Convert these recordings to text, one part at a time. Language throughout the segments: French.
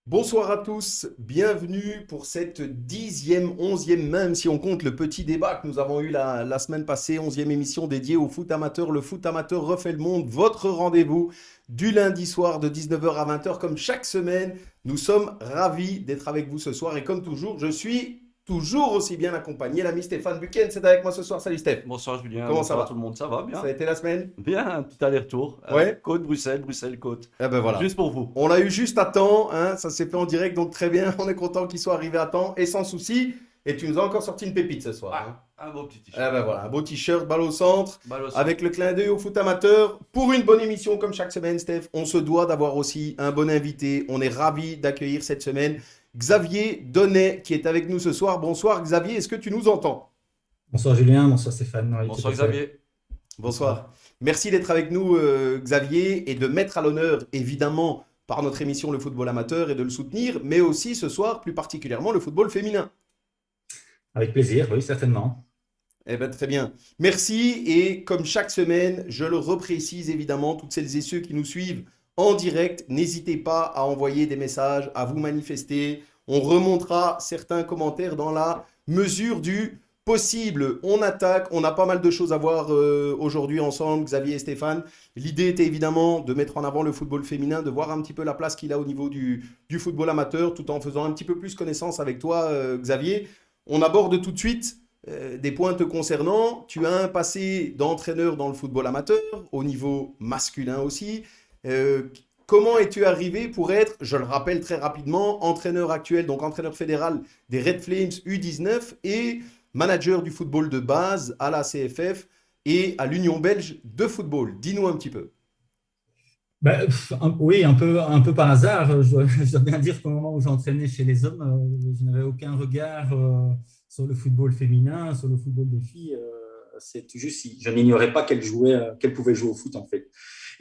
Bonsoir à tous, bienvenue pour cette 10e, 11e même, si on compte le petit débat que nous avons eu la semaine passée, 11e émission dédiée au foot amateur. Le foot amateur refait le monde, votre rendez-vous du lundi soir de 19h à 20h comme chaque semaine. Nous sommes ravis d'être avec vous ce soir et comme toujours, je suis toujours aussi bien accompagné. L'ami Stéphane Buchen, c'est avec moi ce soir. Salut Steph, Bonsoir Julien, comment ça bonsoir à tout le va? monde, ça va Ça a bien? été la semaine? Bien, un petit aller-retour. Ouais? Côte, Bruxelles, Bruxelles, Côte. Eh ben voilà. Juste pour vous. On l'a eu juste à temps, hein, ça s'est fait en direct, donc très bien. On est content qu'il soit arrivé à temps et sans souci. Et tu nous as encore sorti une pépite ce soir, Ah, hein. un beau petit Eh ben t-shirt. voilà, un beau t-shirt, balle au centre, Balle au avec centre. le clin d'œil au foot amateur. Pour une bonne émission comme chaque semaine, Steph, on se doit d'avoir aussi un bon invité. On est ravis d'accueillir cette semaine Xavier Donnet qui est avec nous ce soir. Bonsoir Xavier, est-ce que tu nous entends? Bonsoir Julien, bonsoir Stéphane, oui, tout Bonsoir à fait. Xavier. Bonsoir. Bonsoir. Merci d'être avec nous, Xavier, et de mettre à l'honneur, évidemment, par notre émission, le football amateur et de le soutenir, mais aussi ce soir, plus particulièrement, le football féminin. Avec plaisir, oui, certainement. Eh bien, très bien. Merci. Et comme chaque semaine, je le reprécise évidemment, toutes celles et ceux qui nous suivent en direct, n'hésitez pas à envoyer des messages, à vous manifester. On remontera certains commentaires dans la mesure du possible. On attaque. On a pas mal de choses à voir aujourd'hui ensemble, Xavier et Stéphane. L'idée était évidemment de mettre en avant le football féminin, de voir un petit peu la place qu'il a au niveau du football amateur, tout en faisant un petit peu plus connaissance avec toi, Xavier. On aborde tout de suite des points te concernant. Tu as un passé d'entraîneur dans le football amateur, au niveau masculin aussi. Euh, Comment es-tu arrivé pour être, je le rappelle très rapidement, entraîneur actuel, donc entraîneur fédéral des Red Flames U19 et manager du football de base à la CFF et à l'Union belge de football? Dis-nous un petit peu. Oui, un peu par hasard. Je dois bien dire qu'au moment où j'entraînais chez les hommes, je n'avais aucun regard sur le football féminin, sur le football des filles. C'est tout juste si je n'ignorais pas qu'elles pouvaient jouer au foot en fait.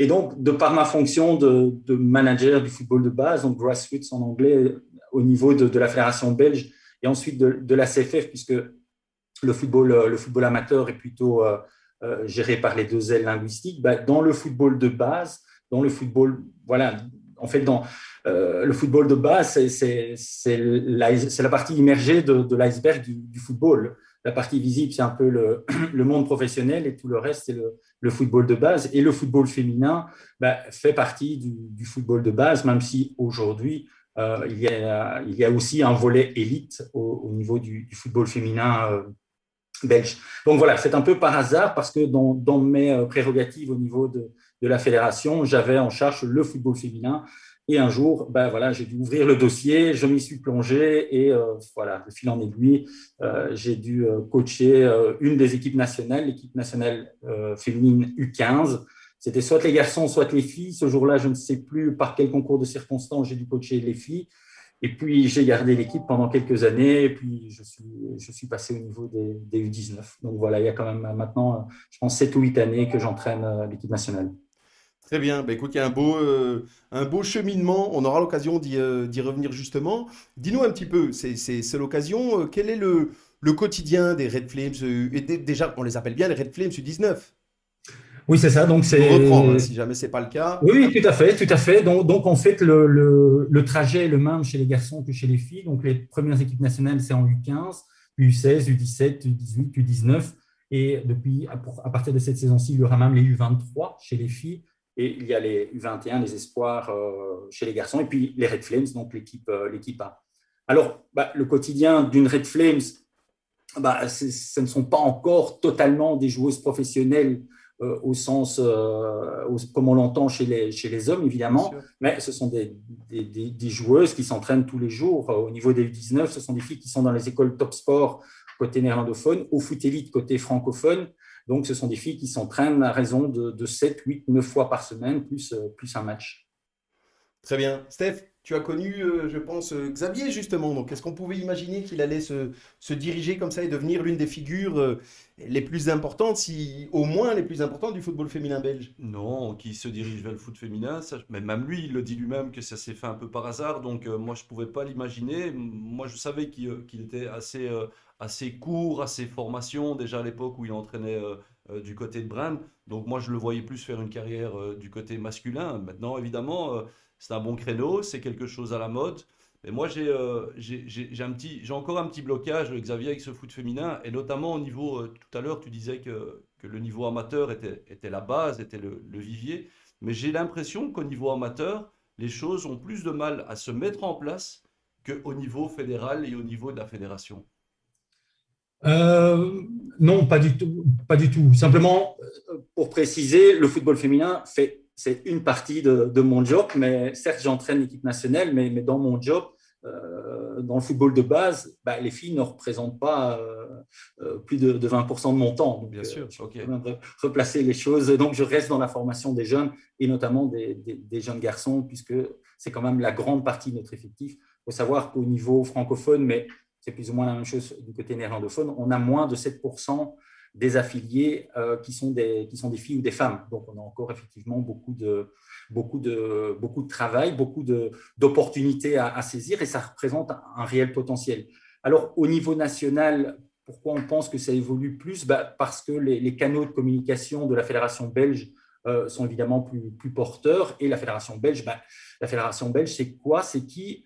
Et donc, de par ma fonction de manager du football de base, donc grassroots en anglais, au niveau de la fédération belge et ensuite de la CFF, puisque le football amateur est plutôt géré par les deux ailes linguistiques, dans le football de base, dans le football, voilà, en fait, dans le football de base, c'est la partie immergée de l'iceberg du football. La partie visible, c'est un peu le monde professionnel et tout le reste, c'est le football de base. Et le football féminin fait partie du football de base, même si aujourd'hui, il y a aussi un volet élite au niveau du football féminin belge. Donc voilà, c'est un peu par hasard parce que dans mes prérogatives au niveau de la fédération, j'avais en charge le football féminin. Et un jour, voilà, j'ai dû ouvrir le dossier, je m'y suis plongé et voilà, de fil en aiguille, j'ai dû coacher une des équipes nationales, l'équipe nationale féminine U15. C'était soit les garçons, soit les filles. Ce jour-là, je ne sais plus par quel concours de circonstances j'ai dû coacher les filles. Et puis, j'ai gardé l'équipe pendant quelques années. Et puis, je suis passé au niveau des U19. Donc, voilà, il y a quand même maintenant, je pense, 7 ou 8 années que j'entraîne l'équipe nationale. Très bien. Bah, écoute, il y a un beau cheminement. On aura l'occasion d'y revenir justement. Dis-nous un petit peu, c'est l'occasion. Quel est le quotidien des Red Flames déjà, on les appelle bien les Red Flames U19. Oui, c'est ça. Donc, Tu me reprends, hein, c'est. si jamais c'est pas le cas. Oui, oui, tout à fait, tout à fait. Donc en fait, le trajet est le même chez les garçons que chez les filles. Donc, les premières équipes nationales, c'est en U15, U16, U17, U18, U19. Et depuis, à partir de cette saison-ci, il y aura même les U23 chez les filles. Et il y a les U21, les espoirs chez les garçons. Et puis, les Red Flames, donc l'équipe A. Alors, le quotidien d'une Red Flames, ce ne sont pas encore totalement des joueuses professionnelles au sens, comme on l'entend chez les hommes, Bien évidemment, sûr. mais ce sont des joueuses qui s'entraînent tous les jours. Au niveau des U19, ce sont des filles qui sont dans les écoles top sport côté néerlandophone, au foot élite côté francophone. Donc, ce sont des filles qui s'entraînent à raison de 7, 8, 9 fois par semaine, plus un match. Très bien. Steph, tu as connu, je pense, Xavier justement. Donc, est-ce qu'on pouvait imaginer qu'il allait se diriger comme ça et devenir l'une des figures les plus importantes, si au moins les plus importantes du football féminin belge? Non, qui se dirige vers le foot féminin, mais même lui, il le dit lui-même que ça s'est fait un peu par hasard, donc moi je pouvais pas l'imaginer. Moi je savais qu'il était assez court à ses formations, déjà à l'époque où il entraînait du côté de Brême. Donc moi, je le voyais plus faire une carrière du côté masculin. Maintenant, évidemment, c'est un bon créneau, c'est quelque chose à la mode. Mais moi, j'ai encore un petit blocage, Xavier, avec ce foot féminin, et notamment au niveau, tout à l'heure, tu disais que le niveau amateur était la base, était le vivier. Mais j'ai l'impression qu'au niveau amateur, les choses ont plus de mal à se mettre en place qu'au niveau fédéral et au niveau de la fédération. Euh, non, pas du tout, pas du tout. Simplement, pour préciser, le football féminin c'est une partie de mon job, mais certes, j'entraîne l'équipe nationale, mais dans mon job, dans le football de base, bah, les filles ne représentent pas plus de 20% de mon temps. Donc, Bien sûr, je ok. peux quand même replacer les choses. Donc, je reste dans la formation des jeunes et notamment des jeunes garçons, puisque c'est quand même la grande partie de notre effectif. Il faut savoir qu'au niveau francophone, mais c'est plus ou moins la même chose du côté néerlandophone, on a moins de 7% des affiliés qui sont des filles ou des femmes. Donc, on a encore effectivement beaucoup de travail, d'opportunités à saisir et ça représente un réel potentiel. Alors, au niveau national, pourquoi on pense que ça évolue plus? Parce que les canaux de communication de la fédération belge sont évidemment plus porteurs et la fédération belge, c'est quoi? C'est qui?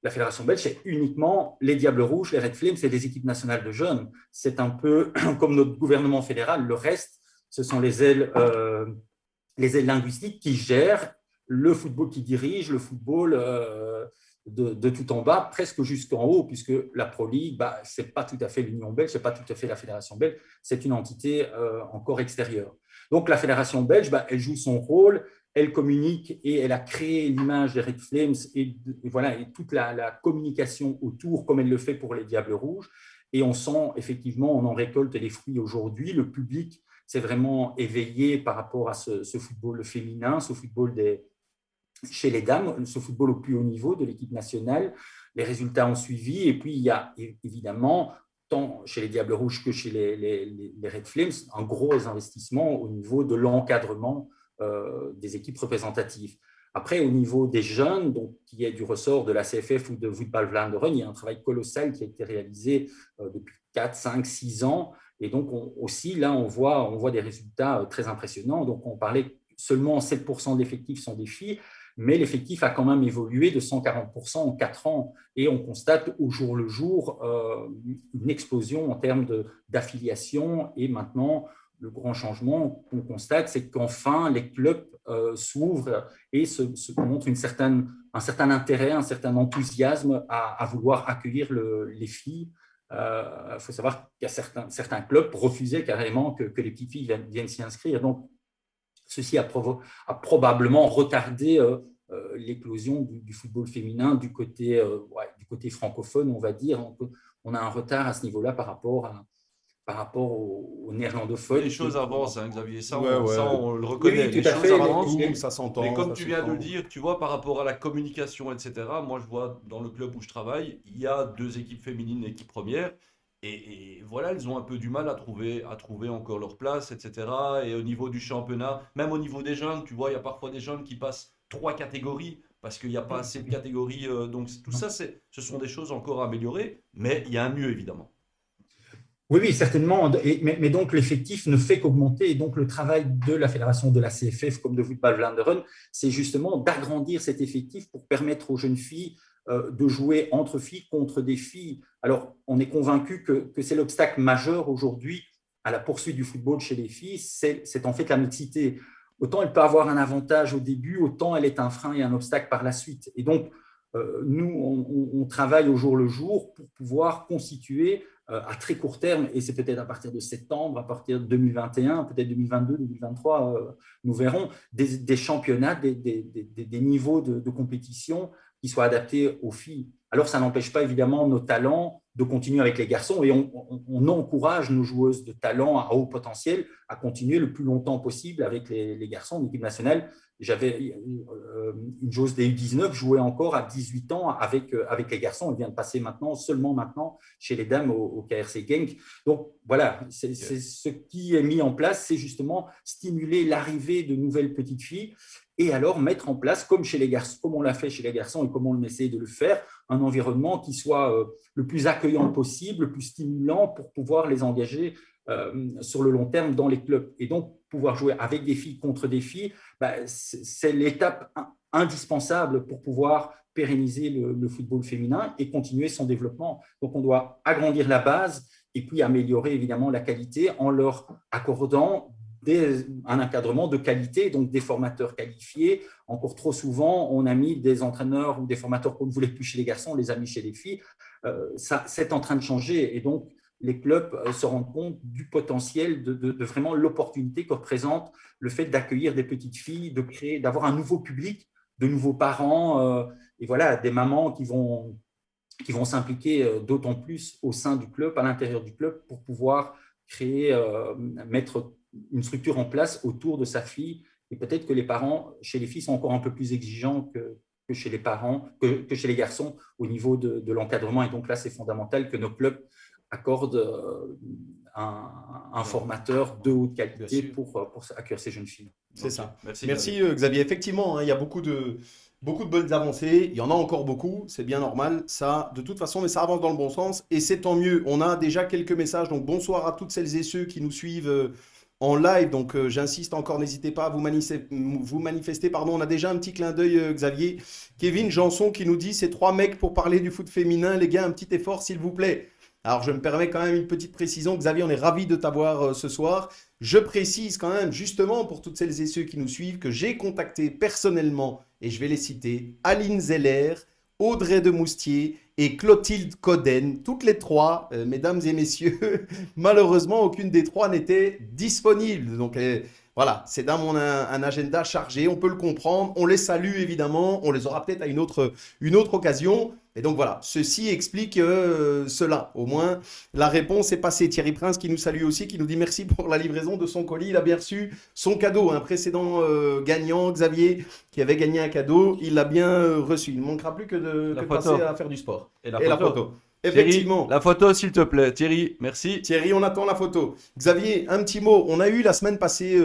La fédération belge, c'est uniquement les Diables Rouges, les Red Flames, c'est des équipes nationales de jeunes. C'est un peu comme notre gouvernement fédéral. Le reste, ce sont les ailes linguistiques qui gèrent le football, qui dirigent le football de tout en bas, presque jusqu'en haut, puisque la Pro League, ce n'est pas tout à fait l'Union belge, ce n'est pas tout à fait la fédération belge, c'est une entité encore extérieure. Donc la fédération belge, elle joue son rôle, elle communique et elle a créé l'image des Red Flames et toute la communication autour, comme elle le fait pour les Diables Rouges. Et on sent effectivement, on en récolte les fruits aujourd'hui. Le public s'est vraiment éveillé par rapport à ce football féminin, ce football chez les dames, ce football au plus haut niveau de l'équipe nationale. Les résultats ont suivi. Et puis, il y a évidemment, tant chez les Diables Rouges que chez les Red Flames, un gros investissement au niveau de l'encadrement des équipes représentatives. Après, au niveau des jeunes, donc, qui est du ressort de la CFF ou de Voetbal Vlaanderen, il y a un travail colossal qui a été réalisé depuis 4, 5, 6 ans. Et donc, aussi, là, on voit des résultats très impressionnants. Donc, on parlait seulement 7% d'effectifs sont des filles, mais l'effectif a quand même évolué de 140% en 4 ans. Et on constate au jour le jour une explosion en termes d'affiliation. Et maintenant, le grand changement qu'on constate, c'est qu'enfin, les clubs s'ouvrent et se montrent un certain intérêt, un certain enthousiasme à vouloir accueillir les filles. Il faut savoir qu'il y a certains clubs refusaient carrément que les petites filles viennent s'y inscrire. Donc, ceci a probablement retardé l'éclosion du football féminin du côté francophone, on va dire. On a un retard à ce niveau-là par rapport aux néerlandophones. Les choses avancent, hein, Xavier, ça, Ouais, ça ouais. on le reconnaît. Oui, Les tout à choses fait. avancent. Ça s'entend. Mais comme ça tu se viens de sent. le dire, tu vois, par rapport à la communication, etc., moi, je vois dans le club où je travaille, il y a 2 équipes féminines et équipe première. Et voilà, elles ont un peu du mal à trouver encore leur place, etc. Et au niveau du championnat, même au niveau des jeunes, tu vois, il y a parfois des jeunes qui passent 3 catégories parce qu'il n'y a pas assez de catégories. Donc tout ça, ce sont des choses encore à améliorer, mais il y a un mieux, évidemment. Oui, oui, certainement. Mais donc, l'effectif ne fait qu'augmenter. Et donc, le travail de la fédération, de la CFF, comme de Voetbal Vlaanderen, c'est justement d'agrandir cet effectif pour permettre aux jeunes filles de jouer entre filles contre des filles. Alors, on est convaincu que c'est l'obstacle majeur aujourd'hui à la poursuite du football chez les filles, c'est en fait la mixité. Autant elle peut avoir un avantage au début, autant elle est un frein et un obstacle par la suite. Et donc, nous, on travaille au jour le jour pour pouvoir constituer à très court terme, et c'est peut-être à partir de septembre, à partir de 2021, peut-être 2022, 2023, nous verrons des championnats, des niveaux de compétition qui soient adaptés aux filles. Alors, ça n'empêche pas évidemment nos talents de continuer avec les garçons et on encourage nos joueuses de talent à haut potentiel à continuer le plus longtemps possible avec les garçons en équipe nationale. J'avais une joueuse des U19 jouait encore à 18 ans avec les garçons. Elle vient de passer seulement maintenant chez les dames au KRC Genk. Donc voilà, c'est ce qui est mis en place, c'est justement stimuler l'arrivée de nouvelles petites filles et alors mettre en place, comme chez les garçons, comme on l'a fait chez les garçons et comme on essaie de le faire, un environnement qui soit le plus accueillant possible, le plus stimulant pour pouvoir les engager sur le long terme dans les clubs. Et donc, pouvoir jouer avec des filles contre des filles, c'est l'étape indispensable pour pouvoir pérenniser le football féminin et continuer son développement. Donc, on doit agrandir la base et puis améliorer évidemment la qualité en leur accordant un encadrement de qualité, donc des formateurs qualifiés. Encore trop souvent, on a mis des entraîneurs ou des formateurs qu'on ne voulait plus chez les garçons, on les a mis chez les filles. Ça, c'est en train de changer et donc les clubs se rendent compte du potentiel, de vraiment l'opportunité que représente le fait d'accueillir des petites filles, de créer, d'avoir un nouveau public, de nouveaux parents et voilà, des mamans qui vont s'impliquer d'autant plus au sein du club, à l'intérieur du club, pour pouvoir créer, mettre une structure en place autour de sa fille. Et peut-être que les parents, chez les filles, sont encore un peu plus exigeants que chez les parents, que chez les garçons au niveau de l'encadrement. Et donc là, c'est fondamental que nos clubs accordent un formateur de haute qualité pour accueillir ces jeunes filles. C'est Ok, ça. merci. Merci Xavier. Effectivement, hein, il y a beaucoup de bonnes avancées. Il y en a encore beaucoup. C'est bien normal. Ça, de toute façon, mais ça avance dans le bon sens. Et c'est tant mieux. On a déjà quelques messages. Donc, bonsoir à toutes celles et ceux qui nous suivent en live. Donc, j'insiste encore, n'hésitez pas à vous manifester. Pardon, on a déjà un petit clin d'œil, Xavier. Kevin Janson qui nous dit, c'est 3 mecs pour parler du foot féminin. Les gars, un petit effort, s'il vous plaît. Alors, je me permets quand même une petite précision. Xavier, on est ravis de t'avoir ce soir. Je précise quand même, justement, pour toutes celles et ceux qui nous suivent, que j'ai contacté personnellement, et je vais les citer, Aline Zeller, Audrey de Moustier et Clotilde Coden. Toutes les 3, mesdames et messieurs, malheureusement, aucune des 3 n'était disponible. Donc, voilà, c'est dans un agenda chargé, on peut le comprendre. On les salue, évidemment. On les aura peut-être à une autre occasion. Et donc voilà, ceci explique cela. Au moins, la réponse est passée. Thierry Prince qui nous salue aussi, qui nous dit merci pour la livraison de son colis. Il a bien reçu son cadeau. Un précédent gagnant, Xavier, qui avait gagné un cadeau, il l'a bien reçu. Il ne manquera plus que de passer à faire du sport. Et la photo. Effectivement. Thierry, la photo, s'il te plaît. Thierry, merci. Thierry, on attend la photo. Xavier, un petit mot. On a eu la semaine passée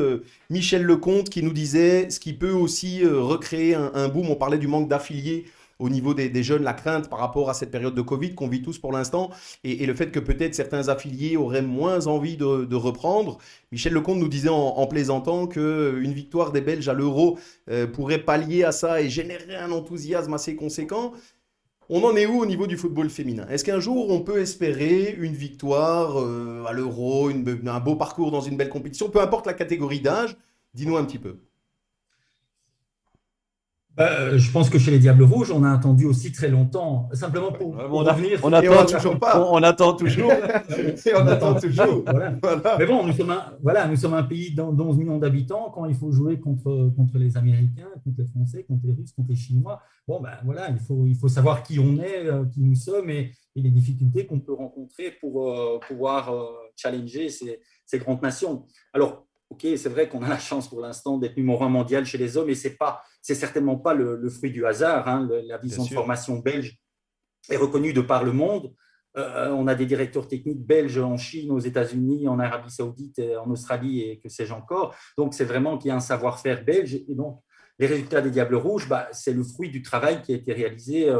Michel Lecomte qui nous disait ce qui peut aussi recréer un boom. On parlait du manque d'affiliés au niveau des jeunes, la crainte par rapport à cette période de Covid qu'on vit tous pour l'instant et le fait que peut-être certains affiliés auraient moins envie de reprendre. Michel Lecomte nous disait en plaisantant qu'une victoire des Belges à l'Euro pourrait pallier à ça et générer un enthousiasme assez conséquent. On en est où au niveau du football féminin? Est-ce qu'un jour on peut espérer une victoire à l'Euro, un beau parcours dans une belle compétition, peu importe la catégorie d'âge? Dis-nous un petit peu. Je pense que chez les Diables Rouges, on a attendu aussi très longtemps. Simplement pour revenir. On Et on attend n'a toujours pas. On attend toujours. Et on attend toujours. Voilà. Voilà. Mais bon, nous sommes un pays d'11 millions d'habitants. Quand il faut jouer contre les Américains, contre les Français, contre les Russes, contre les Chinois, bon, voilà, il faut savoir qui on est, qui nous sommes et les difficultés qu'on peut rencontrer pour pouvoir challenger ces grandes nations. Alors, ok, c'est vrai qu'on a la chance pour l'instant d'être numéro 1 mondial chez les hommes et c'est certainement pas le fruit du hasard. Hein. La vision de formation belge est reconnue de par le monde. On a des directeurs techniques belges en Chine, aux États-Unis, en Arabie Saoudite, en Australie et que sais-je encore. Donc, c'est vraiment qu'il y a un savoir-faire belge. Et donc, les résultats des Diables Rouges, c'est le fruit du travail qui a été réalisé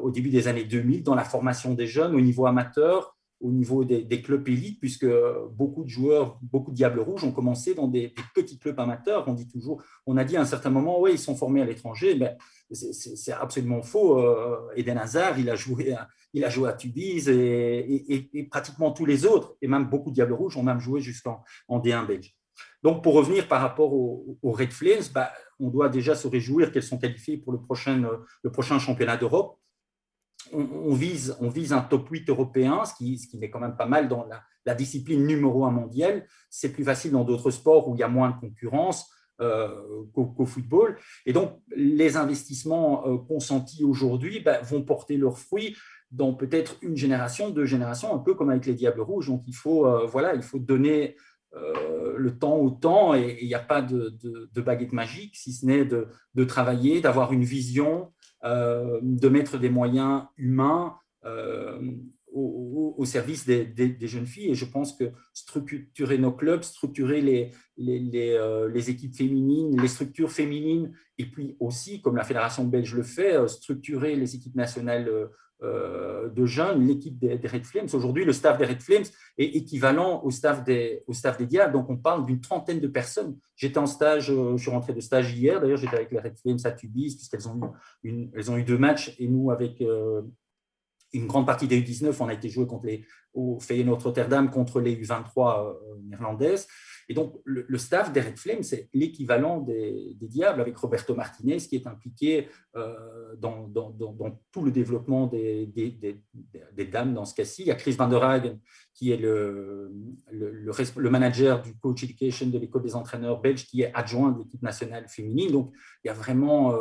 au début des années 2000 dans la formation des jeunes au niveau amateur, au niveau des clubs élites, puisque beaucoup de joueurs, beaucoup de Diables Rouges ont commencé dans des petits clubs amateurs. On a dit à un certain moment, oui, ils sont formés à l'étranger, mais c'est absolument faux. Eden Hazard, il a joué à Tubize et pratiquement tous les autres, et même beaucoup de Diables Rouges ont même joué jusqu'en D1 belge. Donc, pour revenir par rapport aux Red Flames, on doit déjà se réjouir qu'elles sont qualifiées pour le prochain championnat d'Europe. On vise un top 8 européen, ce qui est quand même pas mal dans la discipline numéro 1 mondiale. C'est plus facile dans d'autres sports où il y a moins de concurrence qu'au football. Et donc, les investissements consentis aujourd'hui vont porter leurs fruits dans peut-être une génération, 2 générations, un peu comme avec les Diables Rouges. Donc, il faut donner le temps au temps et il n'y a pas de baguette magique, si ce n'est de travailler, d'avoir une vision, de mettre des moyens humains au service des jeunes filles. Et je pense que structurer nos clubs, structurer les équipes féminines, les structures féminines, et puis aussi, comme la Fédération belge le fait, structurer les équipes nationales de jeunes, l'équipe des Red Flames. Aujourd'hui, le staff des Red Flames est équivalent au staff des Diables. Donc, on parle d'une trentaine de personnes. J'étais en stage, je suis rentré de stage hier. D'ailleurs, j'étais avec les Red Flames à Tubize, puisqu'elles ont eu 2 matchs. Et nous, avec une grande partie des U19, on a été joué au Feyenoord Rotterdam contre les U23 néerlandaises. Et donc, le staff des Red Flames, c'est l'équivalent des Diables, avec Roberto Martinez, qui est impliqué dans tout le développement des dames dans ce cas-ci. Il y a Chris van der Hagen, qui est le manager du coach education de l'école des entraîneurs belges, qui est adjoint de l'équipe nationale féminine. Donc, il y a vraiment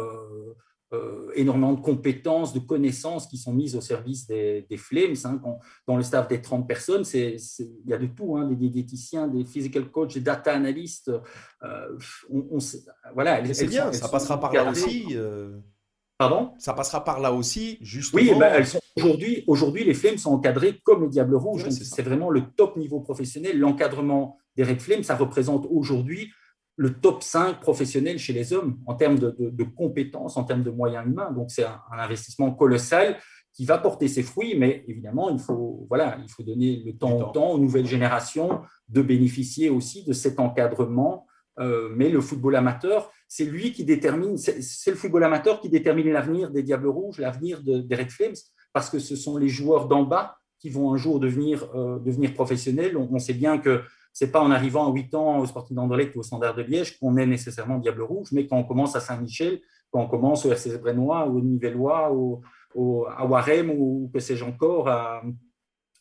énormément de compétences, de connaissances qui sont mises au service des Flames. Dans le staff des 30 personnes, il y a de tout, des diététiciens, des physical coachs, des data analystes. Voilà, c'est bien, ça passera par là aussi. Pardon ? Ça passera par là aussi, justement. Oui, elles sont aujourd'hui, les Flames sont encadrés comme les Diables Rouges. Ouais, c'est vraiment le top niveau professionnel. L'encadrement des Red Flames, ça représente aujourd'hui le top 5 professionnel chez les hommes en termes de compétences, en termes de moyens humains. Donc, c'est un investissement colossal qui va porter ses fruits, mais évidemment, il faut donner le temps au temps, aux nouvelles générations, de bénéficier aussi de cet encadrement. Mais le football amateur, c'est lui qui détermine, c'est le football amateur qui détermine l'avenir des Diables Rouges, l'avenir des Red Flames, parce que ce sont les joueurs d'en bas qui vont un jour devenir professionnels. On sait bien que ce n'est pas en arrivant à 8 ans au Sporting d'Anderlecht ou au Standard de Liège qu'on est nécessairement Diable Rouge, mais quand on commence à Saint-Michel, quand on commence au RCC Brennois, au Nivellois, à Warem ou que sais-je encore,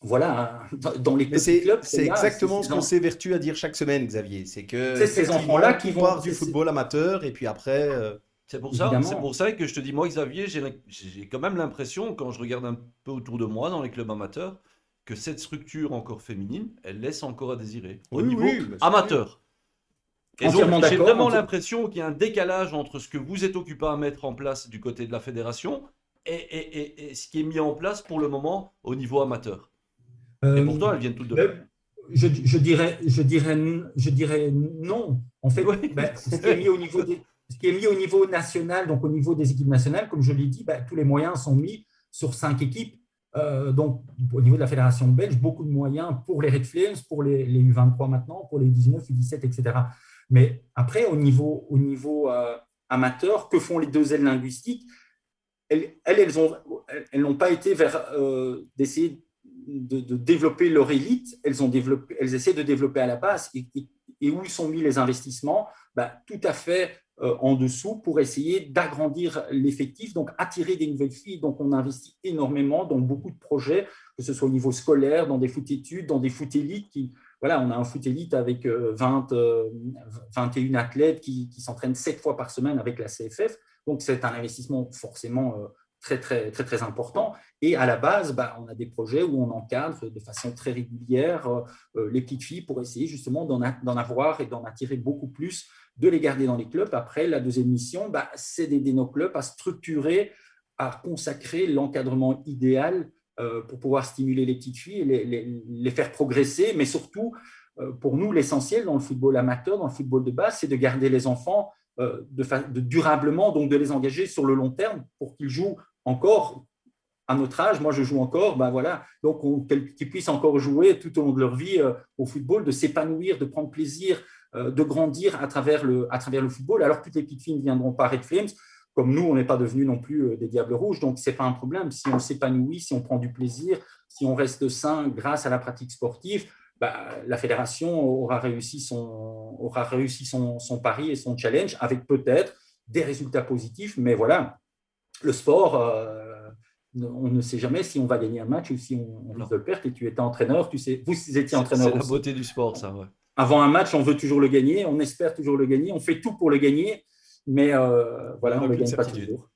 dans les petits clubs. C'est exactement ce qu'on s'évertue à dire chaque semaine, Xavier. C'est que c'est ces enfants-là qui vont part du football amateur et puis après. C'est pour ça que je te dis, moi, Xavier, j'ai quand même l'impression, quand je regarde un peu autour de moi dans les clubs amateurs, que cette structure encore féminine, elle laisse encore à désirer au niveau amateur. Et donc, j'ai vraiment l'impression qu'il y a un décalage entre ce que vous êtes occupé à mettre en place du côté de la fédération et ce qui est mis en place pour le moment au niveau amateur. Et pourtant, elles viennent toutes de là. Je dirais non. En fait, ce qui est mis au niveau national, donc au niveau des équipes nationales, comme je l'ai dit, tous les moyens sont mis sur 5 équipes. Donc, au niveau de la fédération belge, beaucoup de moyens pour les Red Flames, pour les U23 maintenant, pour les U19, U17, etc. Mais après, au niveau amateur, que font les 2 ailes linguistiques ? Elles n'ont pas été vers d'essayer de développer leur élite, elles essaient de développer à la base. Et où sont mis les investissements ? Tout à fait en dessous pour essayer d'agrandir l'effectif, donc attirer des nouvelles filles. Donc, on investit énormément dans beaucoup de projets, que ce soit au niveau scolaire, dans des foot-études, dans des foot-élites. On a un foot-élite avec 21 athlètes qui s'entraînent 7 fois par semaine avec la CFF. Donc, c'est un investissement forcément très, très, très, très important. Et à la base, on a des projets où on encadre de façon très régulière les petites filles pour essayer justement d'en avoir et d'en attirer beaucoup plus, de les garder dans les clubs. Après, la deuxième mission, c'est d'aider nos clubs à structurer, à consacrer l'encadrement idéal pour pouvoir stimuler les petites filles et les faire progresser. Mais surtout, pour nous, l'essentiel dans le football amateur, dans le football de base, c'est de garder les enfants durablement, donc de les engager sur le long terme pour qu'ils jouent encore à notre âge. Moi, je joue encore, donc qu'ils puissent encore jouer tout au long de leur vie au football, de s'épanouir, de prendre plaisir, de grandir à travers le football. Alors, toutes les petites filles ne viendront pas à Red Flames. Comme nous, on n'est pas devenus non plus des Diables Rouges, donc ce n'est pas un problème. Si on s'épanouit, si on prend du plaisir, si on reste sain grâce à la pratique sportive, la fédération aura réussi son pari et son challenge avec peut-être des résultats positifs. Mais voilà, le sport, on ne sait jamais si on va gagner un match ou si on risque de le perdre. Et tu étais entraîneur, vous étiez entraîneur aussi. C'est la beauté du sport, ça, ouais. Avant un match, on veut toujours le gagner, on espère toujours le gagner, on fait tout pour le gagner, mais on ne le gagne pas toujours.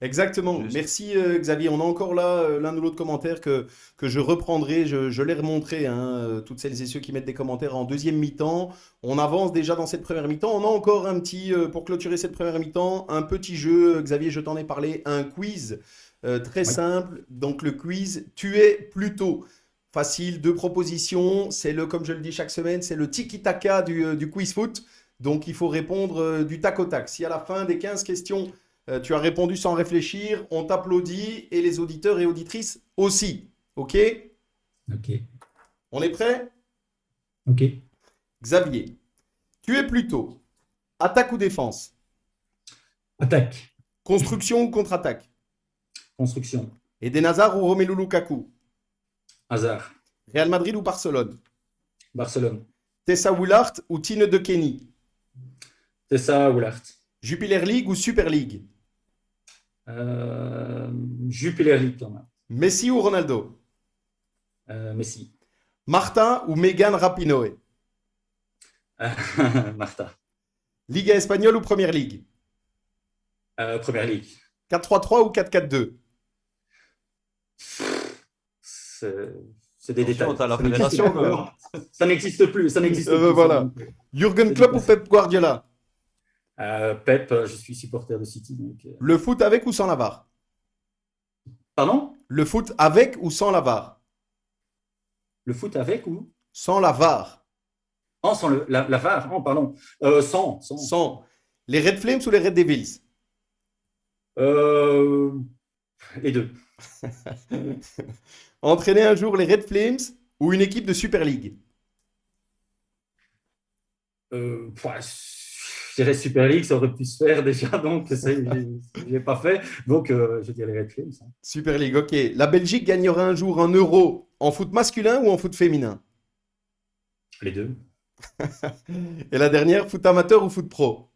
Exactement. Merci Xavier. On a encore là l'un ou l'autre commentaire que je reprendrai. Je les remonterai, toutes celles et ceux qui mettent des commentaires en deuxième mi-temps. On avance déjà dans cette première mi-temps. On a encore un petit, pour clôturer cette première mi-temps, un petit jeu. Xavier, je t'en ai parlé, un quiz très simple. Donc le quiz, tu es plutôt facile, 2 propositions. C'est comme je le dis chaque semaine, c'est le tiki-taka du quiz foot. Donc il faut répondre du tac au tac. Si à la fin des 15 questions, Tu as répondu sans réfléchir. On t'applaudit et les auditeurs et auditrices aussi. OK? Ok. On est prêt? Ok. Xavier, tu es plutôt attaque ou défense? Attaque. Construction ou contre-attaque? Construction. Eden Hazard ou Romelu Lukaku? Hazard. Real Madrid ou Barcelone? Barcelone. Tessa Willart ou Tine de Kenny? Tessa Oulart. Jupiler League ou Super League? Jupiler League, quand même. Messi ou Ronaldo? Messi. Martin ou Megan Rapinoe? Martha. Liga espagnole ou Première Ligue? Première Ligue. 4-3-3 ou 4-4-2? C'est des Attention, détails. t'as la Ça n'existe fédération, plus. quand même. Ça n'existe plus. Ça n'existe plus. Voilà. Jürgen C'est Klopp ou dépassé. Pep Guardiola? Pep, je suis supporter de City. Donc, Le foot avec ou sans la VAR? Pardon? Le foot avec ou sans la VAR? Le foot avec ou? Sans la VAR. Oh, sans la VAR. Oh, pardon. Sans. Sans. Les Red Flames ou les Red Devils? Les deux. Entraîner un jour les Red Flames ou une équipe de Super League? Je dirais Super League, ça aurait pu se faire déjà, donc je ne l'ai pas fait. Donc, je dirais les Red Flames. Super League, ok. La Belgique gagnera un jour un euro en foot masculin ou en foot féminin? Les deux. Et la dernière, foot amateur ou foot pro?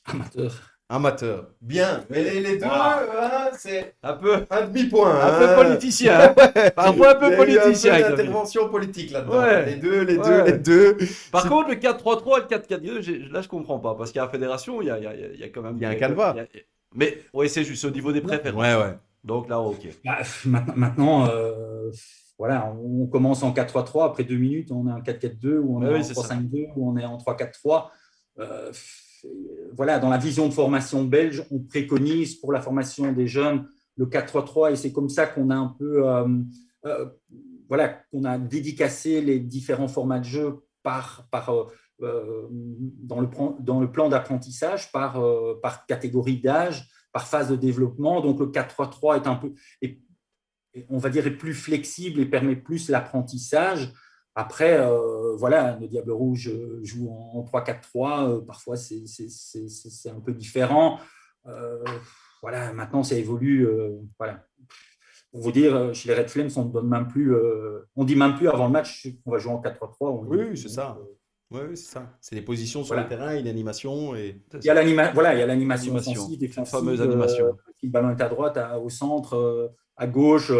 Amateur. Amateur. Bien. Mais les deux, hein, c'est Un peu, un demi-point. un peu hein. politicien. Hein. Parfois un peu Il y a eu politicien. un peu Xavier. d'intervention politique là-dedans. Ouais. Les deux, les deux, Ouais. les deux. Par contre, le 4-3-3 et le 4-4-2, là, je comprends pas. Parce qu'à la fédération, il y a quand même. Il y a un canevas. Mais oui, c'est juste au niveau des préférences. Ouais. Donc là, ok. Bah, maintenant, voilà, on commence en 4-3-3. Après 2 minutes, on est en 4-4-2 ou on est Ouais, en oui, c'est ça. 3-5-2 ou on est en 3-4-3. Voilà, dans la vision de formation belge, on préconise pour la formation des jeunes le 4-3-3 et c'est comme ça qu'on a un peu, voilà, qu'on a dédicacé les différents formats de jeu dans le plan d'apprentissage par catégorie d'âge, par phase de développement. Donc le 4-3-3 est un peu, on va dire, est plus flexible et permet plus l'apprentissage. Après, voilà, le Diable Rouge joue en 3-4-3. Parfois, c'est un peu différent. Voilà, maintenant, ça évolue. Voilà. Pour vous dire, chez les Red Flames, on dit même plus avant le match qu'on va jouer en 4-3-3. Oui, c'est ça. Oui, c'est ça. C'est les positions sur Voilà. le terrain, une animation. Et... Il y a l'animation Animation. offensive, défensive. Cette fameuse animation. Si le ballon est à droite, au centre, à gauche,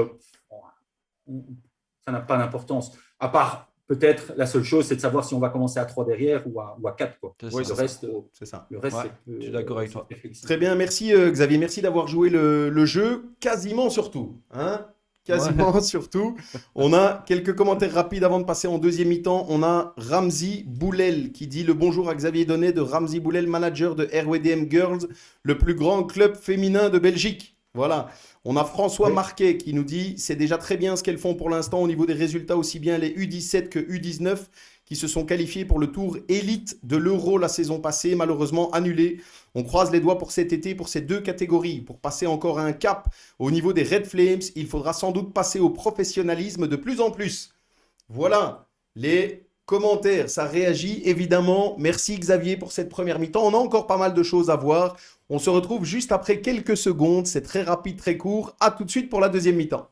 ça n'a pas d'importance. À part, peut-être, la seule chose, c'est de savoir si on va commencer à 3 derrière ou à 4. Quoi. C'est Oui, ça. c'est reste, C'est ça. le reste, Ouais, c'est je suis d'accord avec toi. c'est flexible. Très bien, merci Xavier. Merci d'avoir joué le jeu quasiment sur tout. Hein, quasiment sur tout. On a quelques commentaires rapides avant de passer en deuxième mi-temps. On a Ramzi Boulel qui dit le bonjour à Xavier Donnet de Ramzi Boulel, manager de RWDM Girls, le plus grand club féminin de Belgique. Voilà. On a François Marquet qui nous dit c'est déjà très bien ce qu'elles font pour l'instant au niveau des résultats, aussi bien les U17 que U19 qui se sont qualifiés pour le tour élite de l'Euro la saison passée, malheureusement annulé. On croise les doigts pour cet été, pour ces deux catégories. Pour passer encore un cap au niveau des Red Flames, il faudra sans doute passer au professionnalisme de plus en plus. Voilà les commentaires, ça réagit évidemment. Merci Xavier pour cette première mi-temps. On a encore pas mal de choses à voir. On se retrouve juste après quelques secondes. C'est très rapide, très court. À tout de suite pour la deuxième mi-temps.